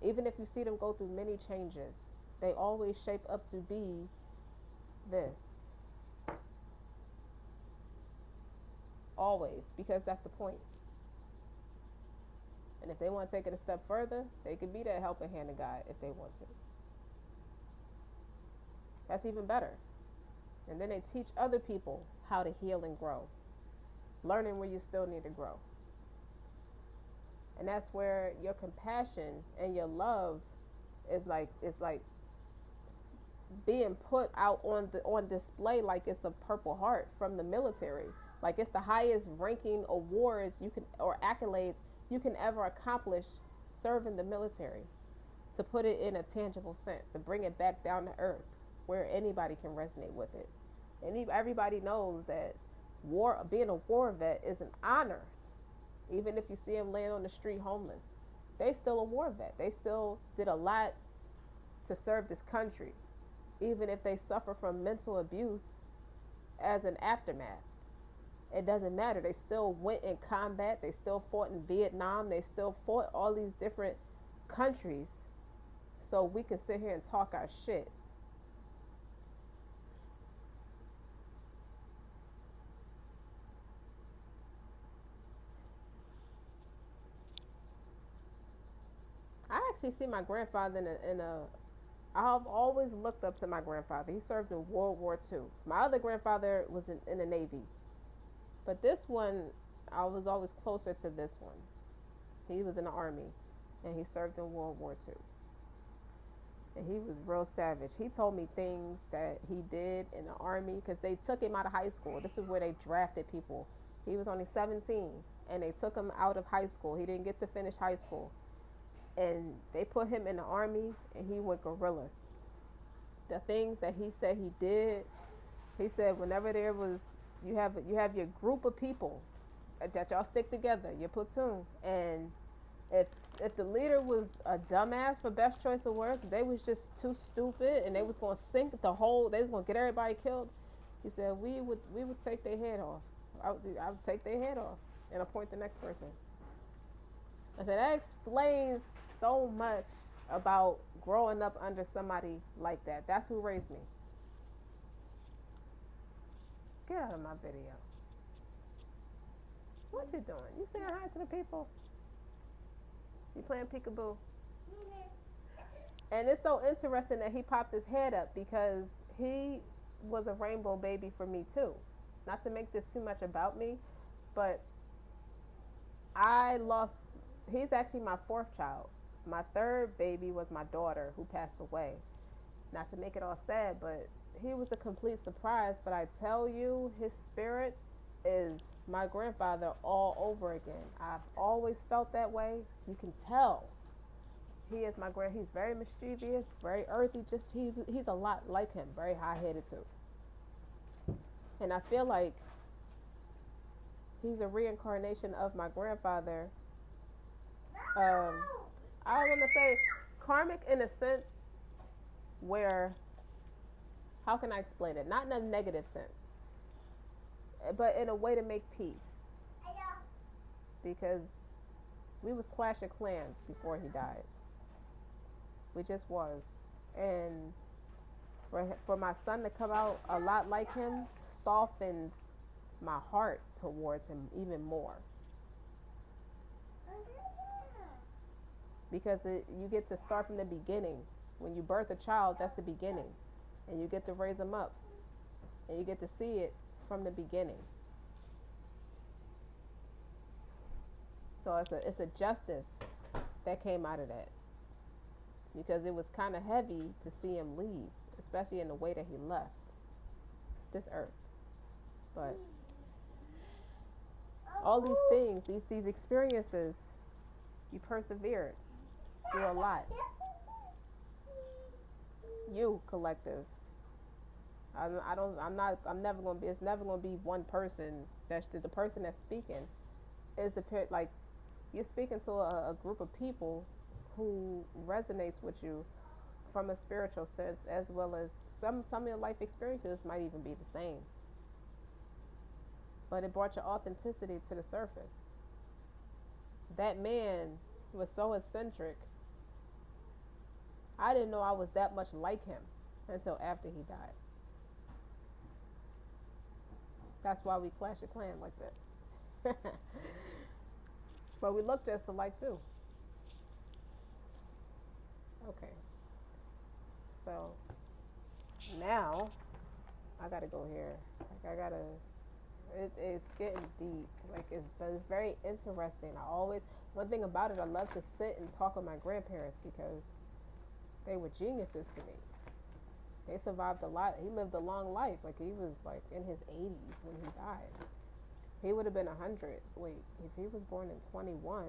Even if you see them go through many changes, they always shape up to be this. Always, because that's the point. And if they want to take it a step further, they could be that helping hand of God if they want to. That's even better. And then they teach other people how to heal and grow, learning where you still need to grow. And that's where your compassion and your love is like being put out on display, like it's a Purple Heart from the military. Like, it's the highest ranking awards you can, or accolades you can ever accomplish serving the military. To put it in a tangible sense, to bring it back down to earth where anybody can resonate with it. And everybody knows that being a war vet is an honor. Even if you see them laying on the street homeless, they still a war vet. They still did a lot to serve this country, even if they suffer from mental abuse as an aftermath. It doesn't matter. They still went in combat. They still fought in Vietnam. They still fought all these different countries, so we can sit here and talk our shit. I actually see my grandfather in a I've always looked up to my grandfather. He served in World War II. My other grandfather was in the Navy. But this one, I was always closer to this one. He was in the Army, and he served in World War II. And he was real savage. He told me things that he did in the Army, because they took him out of high school. This is where they drafted people. He was only 17, and they took him out of high school. He didn't get to finish high school. And they put him in the Army, and he went guerrilla. The things that he said he did, he said whenever there was, you have your group of people that y'all stick together, your platoon, and if the leader was a dumbass, for best choice of words, they was just too stupid, and they was gonna sink they was gonna get everybody killed. He said we would take their head off. I would take their head off and appoint the next person. I said that explains so much about growing up under somebody like that. That's who raised me. Get out of my video. What you doing? You saying hi to the people? You playing peekaboo? And it's so interesting that he popped his head up, because he was a rainbow baby for me too. Not to make this too much about me, but he's actually my fourth child. My third baby was my daughter, who passed away. Not to make it all sad, but he was a complete surprise. But I tell you, his spirit is my grandfather all over again. I've always felt that way. You can tell. He's very mischievous, very earthy. He's a lot like him, very high-headed too. And I feel like he's a reincarnation of my grandfather. I want to say karmic in a sense where, how can I explain it? Not in a negative sense, but in a way to make peace. Because we was Clash of Clans before he died. We just was. And for my son to come out a lot like him softens my heart towards him even more. Because you get to start from the beginning. When you birth a child, that's the beginning. And you get to raise them up. And you get to see it from the beginning. So it's a justice that came out of that. Because it was kind of heavy to see him leave, especially in the way that he left this earth. But all these things, these experiences, you persevered through a lot. You, collective. I'm never gonna be. It's never gonna be one person. That's just the person that's speaking. Is You're speaking to a group of people who resonates with you from a spiritual sense, as well as some of your life experiences might even be the same. But it brought your authenticity to the surface. That man was so eccentric. I didn't know I was that much like him until after he died. That's why we Clash of Clan like that. But we look just alike too. Okay, so now I gotta go here. Like I gotta. It's getting deep. But it's very interesting. One thing about it, I love to sit and talk with my grandparents because they were geniuses to me. They survived a lot. He lived a long life. Like he was like in his 80s when he died. He would have been 100. Wait, if he was born in 21,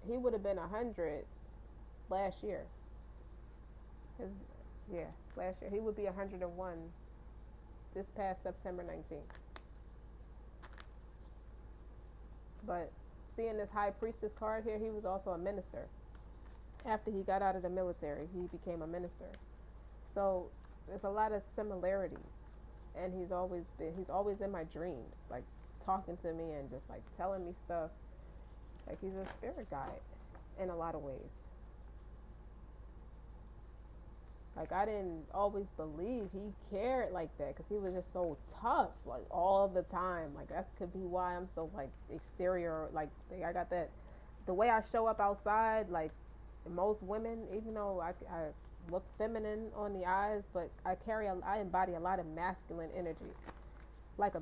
he would have been 100 last year. His, yeah, last year. He would be 101 this past September 19th. But seeing this high priestess card here, he was also a minister. After he got out of the military, he became a minister. So there's a lot of similarities, and he's always in my dreams, like talking to me and just like telling me stuff. Like he's a spirit guide in a lot of ways. Like I didn't always believe he cared like that because he was just so tough, like all the time. Like that could be why I'm so like exterior. Like I got that, the way I show up outside. Like most women, even though I look feminine on the eyes, but I embody a lot of masculine energy. Like a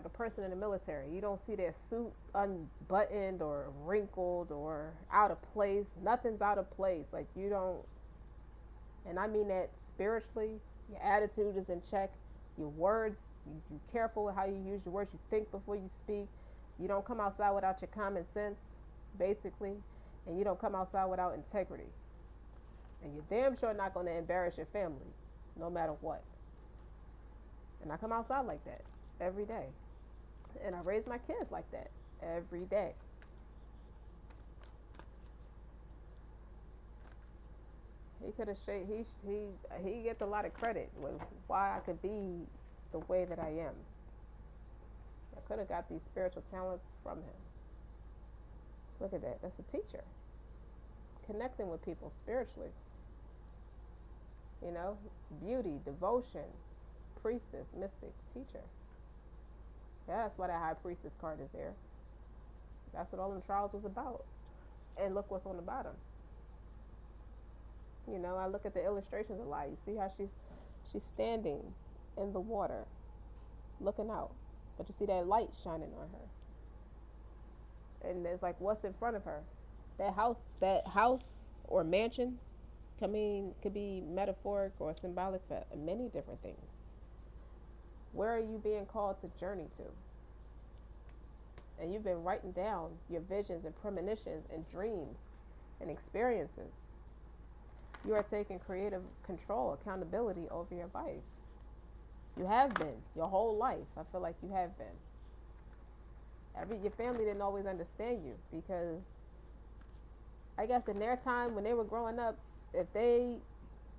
person in the military. You don't see their suit unbuttoned or wrinkled or out of place. Nothing's out of place. Like you don't. And I mean that spiritually. Your attitude is in check. Your words, you're careful with how you use your words. You think before you speak. You don't come outside without your common sense, basically. And you don't come outside without integrity. And you're damn sure not going to embarrass your family, no matter what. And I come outside like that every day. And I raise my kids like that every day. He could have he gets a lot of credit with why I could be the way that I am. I could have got these spiritual talents from him. Look at that. That's a teacher. Connecting with people spiritually. You know, beauty, devotion, priestess, mystic, teacher. Yeah, that's why that high priestess card is there. That's what all them trials was about. And look what's on the bottom. You know, I look at the illustrations a lot. You see how she's standing in the water, looking out, but you see that light shining on her. And it's like, what's in front of her? That house or mansion, could be metaphoric or symbolic for many different things. Where are you being called to journey to? And you've been writing down your visions and premonitions and dreams and experiences. You are taking creative control, accountability over your life. You have been your whole life. I feel like you have been. Your family didn't always understand you because I guess in their time when they were growing up, if they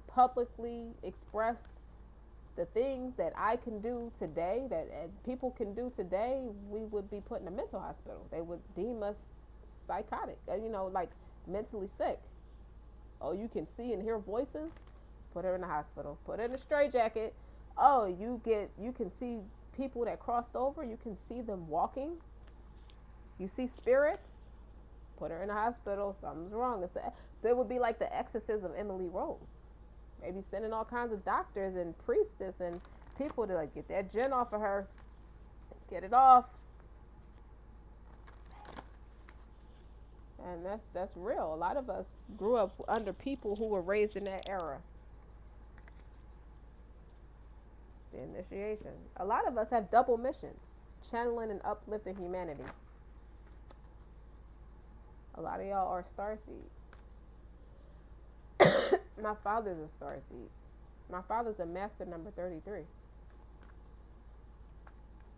publicly expressed the things that I can do today, that people can do today, we would be put in a mental hospital. They would deem us psychotic, like mentally sick. Oh, you can see and hear voices? Put her in the hospital. Put her in a straitjacket. Oh, you can see people that crossed over. You can see them walking. You see spirits? Put her in the hospital. Something's wrong. There would be like the exorcism of Emily Rose. Maybe sending all kinds of doctors and priestess and people to like get that gin off of her. Get it off. And that's real. A lot of us grew up under people who were raised in that era. The initiation. A lot of us have double missions, channeling and uplifting humanity. A lot of y'all are starseeds. My father's a starseed. My father's a master number 33.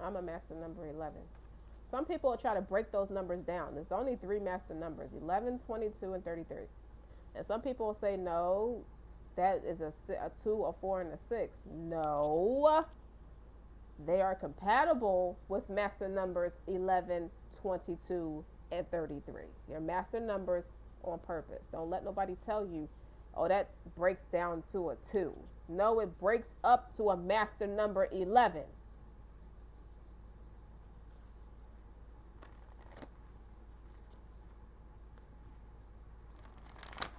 I'm a master number 11. Some people will try to break those numbers down. There's only three master numbers: 11, 22, and 33. And some people will say, no, that is a 2, a 4, and a 6. No, they are compatible with master numbers 11, 22, and 33. They're master numbers on purpose. Don't let nobody tell you, oh, that breaks down to a 2. No, it breaks up to a master number 11.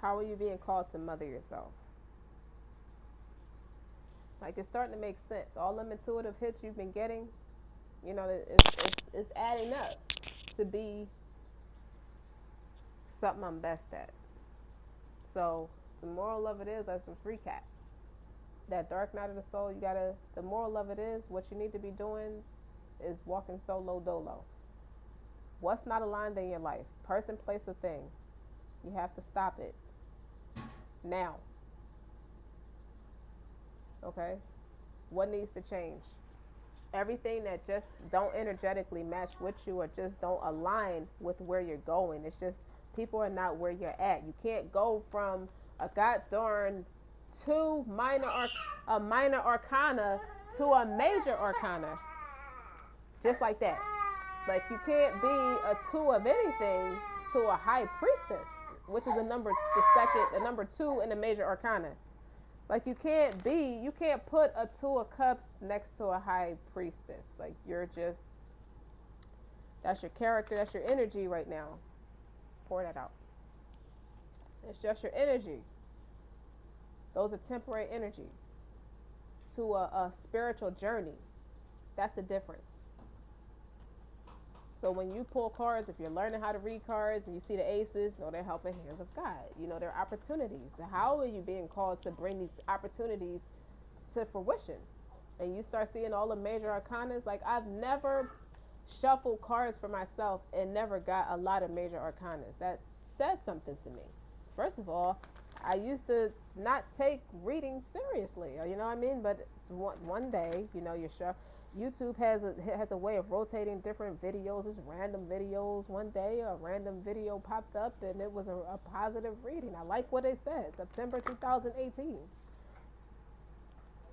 How are you being called to mother yourself? Like, it's starting to make sense. All them intuitive hits you've been getting, you know, it's adding up to be something I'm best at. So the moral of it is, as a recap, that dark night of the soul, the moral of it is, what you need to be doing is walking solo dolo. What's not aligned in your life? Person, place, or thing. You have to stop it. Now. Okay? What needs to change? Everything that just don't energetically match with you, or just don't align with where you're going. It's just people are not where you're at. You can't go from a goddamn a minor arcana to a major arcana. Just like that. Like, you can't be a 2 of anything to a high priestess, which is the number 2 in the major arcana. Like, you can't put a 2 of cups next to a high priestess. Like, that's your character, that's your energy right now. Pour that out. It's just your energy. Those are temporary energies to a spiritual journey. That's the difference. So when you pull cards, if you're learning how to read cards and you see the aces, they're helping hands of God. They're opportunities. So how are you being called to bring these opportunities to fruition? And you start seeing all the major arcanas. Like, I've never shuffled cards for myself and never got a lot of major arcanas. That says something to me. First of all, I used to not take reading seriously, you know what I mean? But one day, you're sure. YouTube has a way of rotating different videos. It's random videos. One day, a random video popped up, and it was a positive reading. I like what it said. September 2018.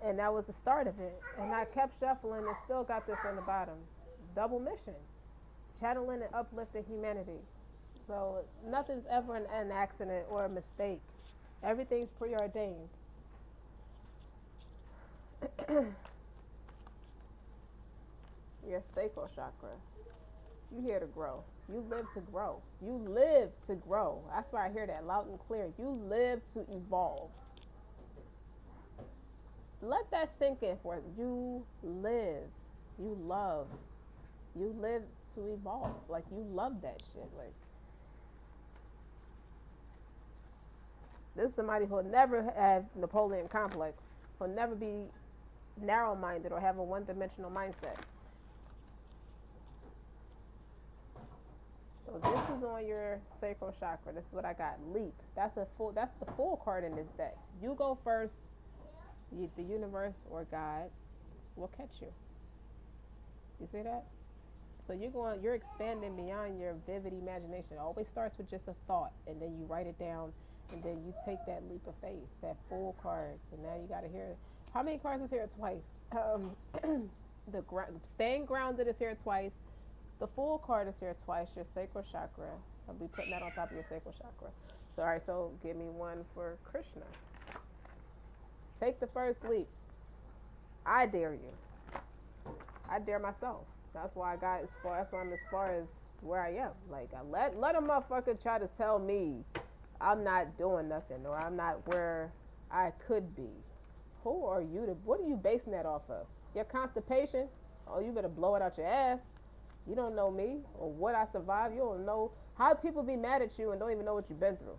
And that was the start of it. And I kept shuffling and still got this on the bottom. Double mission. Channeling and uplifting humanity. So nothing's ever an accident or a mistake. Everything's preordained. Your sacral chakra. You here to grow. You live to grow. You live to grow. That's why I hear that loud and clear. You live to evolve. Let that sink in for it. You live. You love. You live to evolve. Like, you love that shit. Like, this is somebody who'll never have Napoleon complex. Who'll never be narrow-minded or have a one-dimensional mindset. So this is on your sacral chakra. This is what I got. Leap. That's the full card in this deck. You go first. The universe or God will catch you. You see that? So you're expanding beyond your vivid imagination. It always starts with just a thought, and then you write it down, and then you take that leap of faith, that full card. So now you got to hear it. How many cards is here twice? Staying grounded is here twice. The full card is here twice. Your sacral chakra. I'll be putting that on top of your sacral chakra. So, all right, so give me one for Krishna. Take the first leap. I dare you. I dare myself. That's why I'm as far as where I am. Like, I let a motherfucker try to tell me I'm not doing nothing or I'm not where I could be. Who are you what are you basing that off of? Your constipation? Oh, you better blow it out your ass. You don't know me or what I survived. You don't know how people be mad at you and don't even know what you've been through.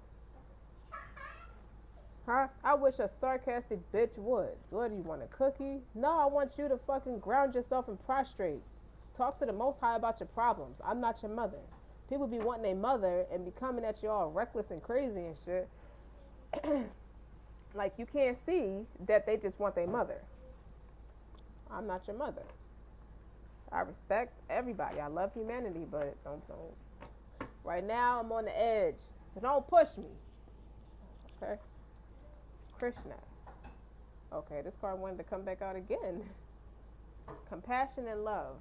Huh? I wish a sarcastic bitch would. What do you want, a cookie? No, I want you to fucking ground yourself and prostrate. Talk to the Most High about your problems. I'm not your mother. People be wanting a mother and be coming at you all reckless and crazy and shit. Like, you can't see that they just want their mother. I'm not your mother. I respect everybody. I love humanity, but don't. Right now, I'm on the edge, so don't push me. Okay, Krishna. Okay, this card wanted to come back out again. Compassion and love.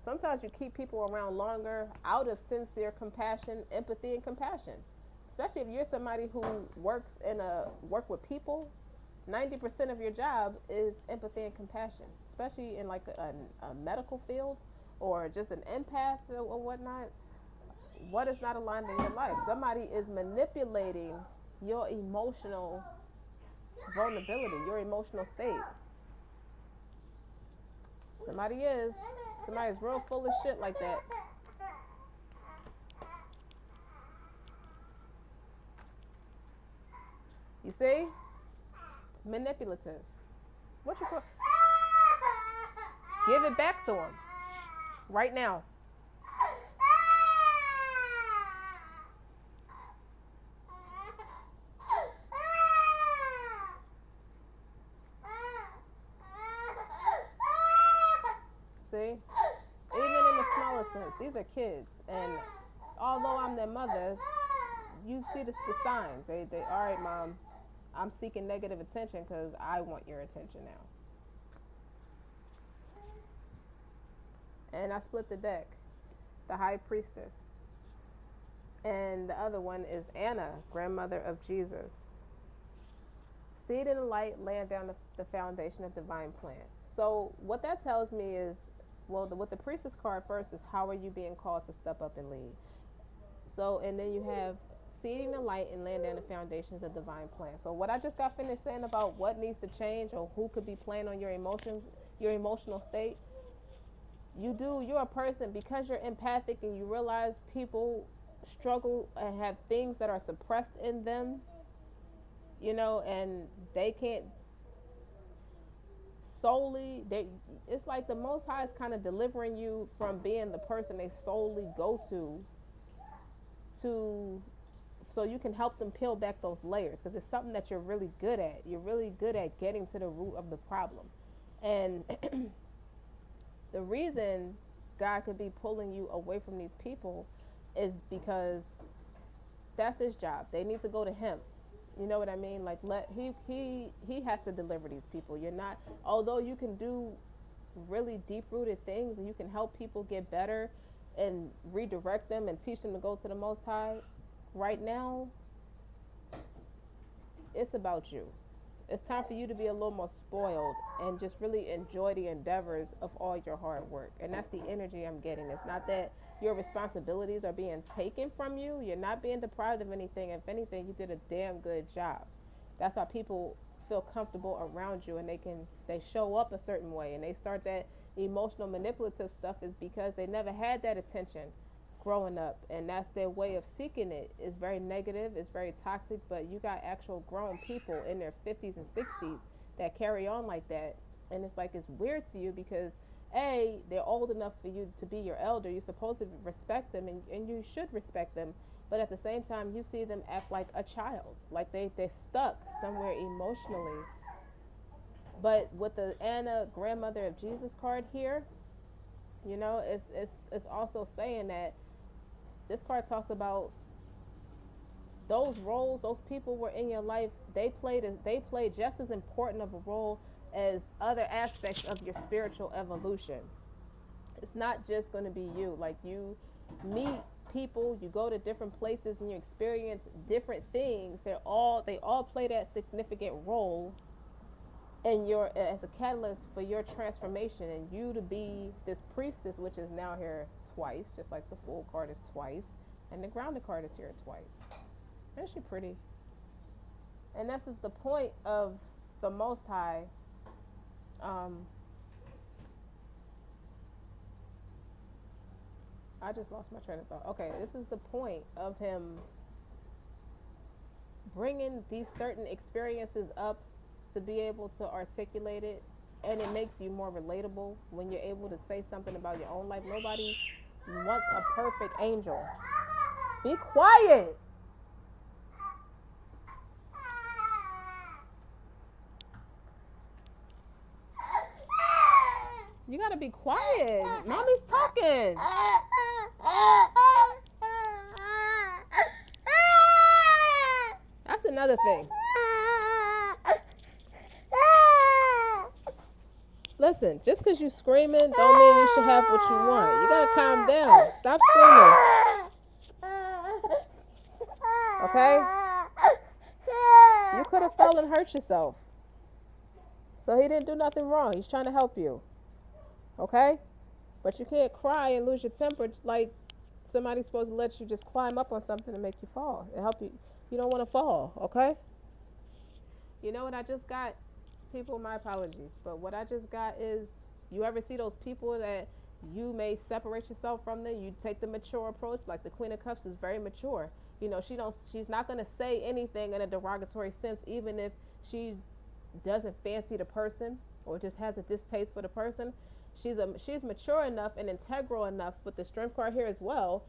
Sometimes you keep people around longer out of sincere compassion, empathy, and compassion. Especially if you're somebody who work with people. 90% of your job is empathy and compassion, especially in like a medical field or just an empath or whatnot. What is not aligned in your life? Somebody is manipulating your emotional vulnerability, your emotional state. Somebody's real full of shit like that. You see? Manipulative. What you call? Give it back to him right now. See? Even in the smallest sense, these are kids, and although I'm their mother, you see the signs. They all right, mom, I'm seeking negative attention because I want your attention now. And I split the deck. The High Priestess. And the other one is Anna, grandmother of Jesus. Seed in the light, laying down the foundation of divine plan. So what that tells me is, well, with the priestess card first is how are you being called to step up and lead. So, and then you have seeding the light and laying down the foundations of divine plan. So what I just got finished saying about what needs to change or who could be playing on your emotions, your emotional state, you're a person, because you're empathic and you realize people struggle and have things that are suppressed in them, and they can't solely, it's like the Most High is kind of delivering you from being the person they solely go to so you can help them peel back those layers, because it's something that you're really good at. You're really good at getting to the root of the problem. And the reason God could be pulling you away from these people is because that's his job. They need to go to him. You know what I mean? Like, he has to deliver these people. You're not, although you can do really deep-rooted things and you can help people get better and redirect them and teach them to go to the Most High, right now, it's about you. It's time for you to be a little more spoiled and just really enjoy the endeavors of all your hard work. And that's the energy I'm getting. It's not that your responsibilities are being taken from you. You're not being deprived of anything. If anything, you did a damn good job. That's why people feel comfortable around you, and they show up a certain way, and they start that emotional manipulative stuff is because they never had that attention growing up, and that's their way of seeking it. It's very negative, it's very toxic, but you got actual grown people in their 50s and 60s that carry on like that, and it's like it's weird to you because they're old enough for you to be your elder. You're supposed to respect them, and you should respect them, but at the same time you see them act like a child, like they're stuck somewhere emotionally. But with the Anna, grandmother of Jesus card here, it's also saying that this card talks about those roles, those people were in your life. They played just as important of a role as other aspects of your spiritual evolution. It's not just going to be you. Like, you meet people, you go to different places, and you experience different things. They all play that significant role in as a catalyst for your transformation, and you to be this priestess, which is now here twice, just like the Fool card is twice, and the Grounded card is here twice. Isn't she pretty? And this is the point of the Most High. I just lost my train of thought. Okay, this is the point of him bringing these certain experiences up to be able to articulate it, and it makes you more relatable when you're able to say something about your own life. Nobody wants a perfect angel. Be quiet. You gotta be quiet. Mommy's talking. That's another thing. Listen, just because you screaming don't mean you should have what you want. You gotta calm down. Stop screaming. Okay? You could have fell and hurt yourself. So he didn't do nothing wrong. He's trying to help you. Okay? But you can't cry and lose your temper like somebody's supposed to let you just climb up on something and make you fall. And help you. You don't want to fall. Okay? You know what I just got? People, my apologies. But what I just got is, you ever see those people that you may separate yourself from them? You take the mature approach. Like the Queen of Cups is very mature. You know, she's not going to say anything in a derogatory sense, even if she doesn't fancy the person or just has a distaste for the person. She's mature enough and integral enough with the strength card here as well.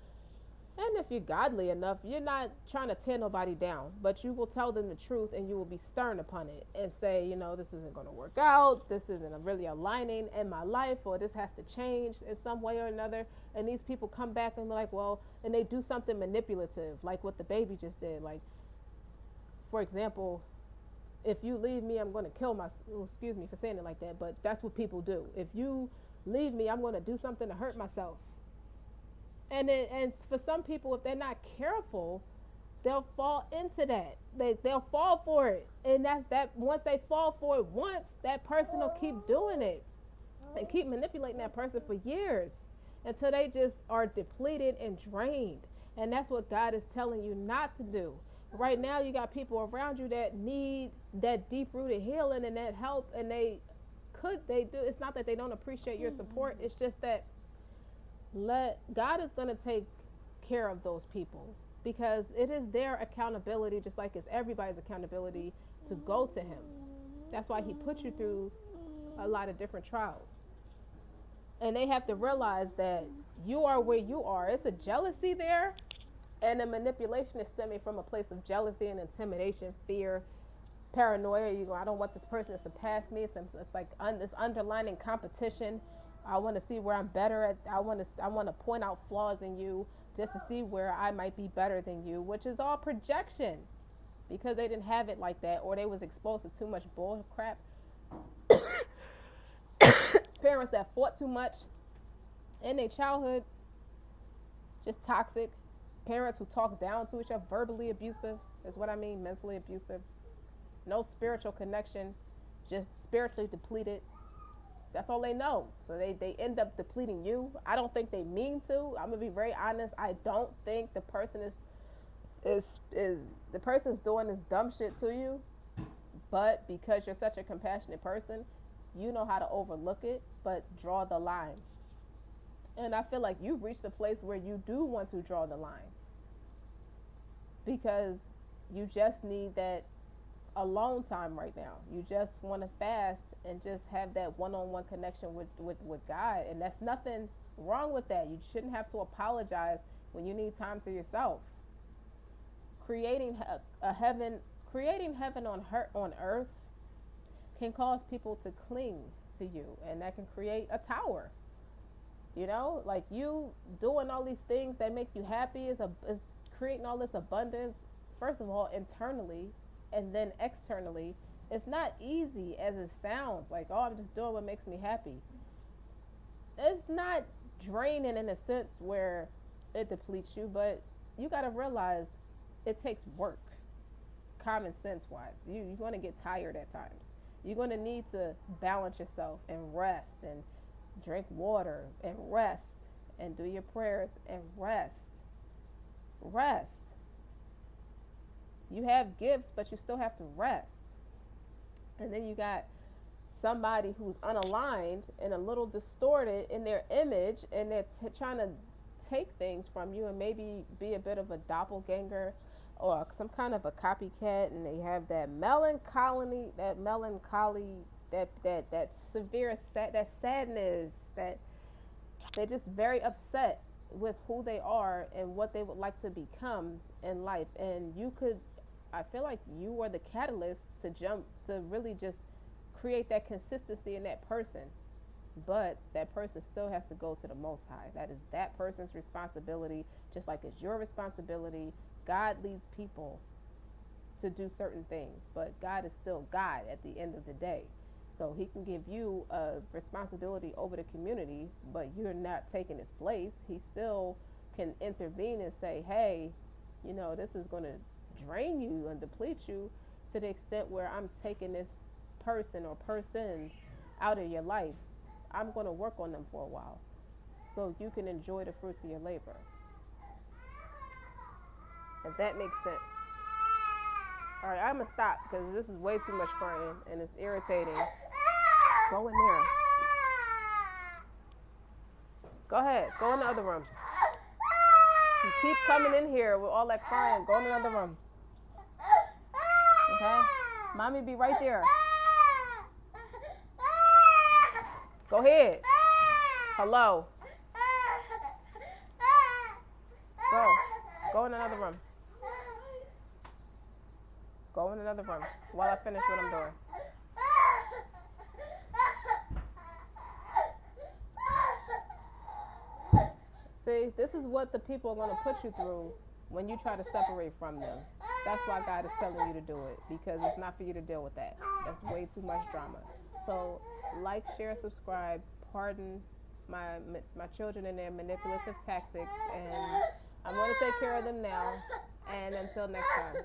And if you're godly enough, you're not trying to tear nobody down, but you will tell them the truth and you will be stern upon it and say, you know, this isn't going to work out. This isn't really aligning in my life, or this has to change in some way or another. And these people come back and be like, well, and they do something manipulative, like what the baby just did. Like, for example, if you leave me, I'm going to kill myself. Excuse me for saying it like that, but that's what people do. If you leave me, I'm going to do something to hurt myself. And for some people, if they're not careful, they'll fall into that. They'll fall for it. And that's that. Once they fall for it once, that person will keep doing it and keep manipulating that person for years until they just are depleted and drained. And that's what God is telling you not to do. Right now, you got people around you that need that deep-rooted healing and that help, and they do. It's not that they don't appreciate your support. It's just that God is going to take care of those people, because it is their accountability, just like it's everybody's accountability, to go to him. That's why he put you through a lot of different trials. And they have to realize that you are where you are. It's a jealousy there, and the manipulation is stemming from a place of jealousy and intimidation, fear, paranoia. You go, I don't want this person to surpass me. It's like this underlining competition. I want to see where I'm better at. I want to point out flaws in you just to see where I might be better than you, which is all projection, because they didn't have it like that, or they was exposed to too much bull crap. Parents that fought too much in their childhood, just toxic. Parents who talk down to each other, verbally abusive is what I mean, mentally abusive. No spiritual connection, just spiritually depleted. That's all they know. So they end up depleting you. I don't think they mean to. I'm gonna be very honest. I don't think the person is the person's doing this dumb shit to you, but because you're such a compassionate person, you know how to overlook it, but draw the line. And I feel like you've reached a place where you do want to draw the line, because you just need that alone time right now. You just want to fast and just have that one-on-one connection with God, and that's nothing wrong with that. You shouldn't have to apologize when you need time to yourself. Creating heaven on earth can cause people to cling to you, and that can create a tower. You know, like you doing all these things that make you happy is creating all this abundance. First of all, internally, and then externally. It's not easy as it sounds. Like, oh, I'm just doing what makes me happy. It's not draining in a sense where it depletes you, but you got to realize it takes work, common sense wise. You're going to get tired at times. You're going to need to balance yourself and rest and drink water and rest and do your prayers and rest. You have gifts, but you still have to rest. And then you got somebody who's unaligned and a little distorted in their image, and they're trying to take things from you and maybe be a bit of a doppelganger or some kind of a copycat, and they have that melancholy, that severe that sadness, that they're just very upset with who they are and what they would like to become in life. And I feel like you are the catalyst to really just create that consistency in that person. But that person still has to go to the Most High. That is that person's responsibility, just like it's your responsibility. God leads people to do certain things, but God is still God at the end of the day. So he can give you a responsibility over the community, but you're not taking his place. He still can intervene and say, hey, this is going to drain you and deplete you to the extent where I'm taking this person or persons out of your life. I'm going to work on them for a while so you can enjoy the fruits of your labor. If that makes sense. All right, I'm going to stop because this is way too much crying and it's irritating. Go in there. Go ahead. Go in the other room. You keep coming in here with all that crying. Go in the other room. Okay? Mommy be right there. Go ahead. Hello. Go. Go in another room. Go in another room while I finish what I'm doing. See, this is what the people are going to put you through when you try to separate from them. That's why God is telling you to do it, because it's not for you to deal with that. That's way too much drama. So, like, share, subscribe, pardon my children and their manipulative tactics, and I'm going to take care of them now. And until next time.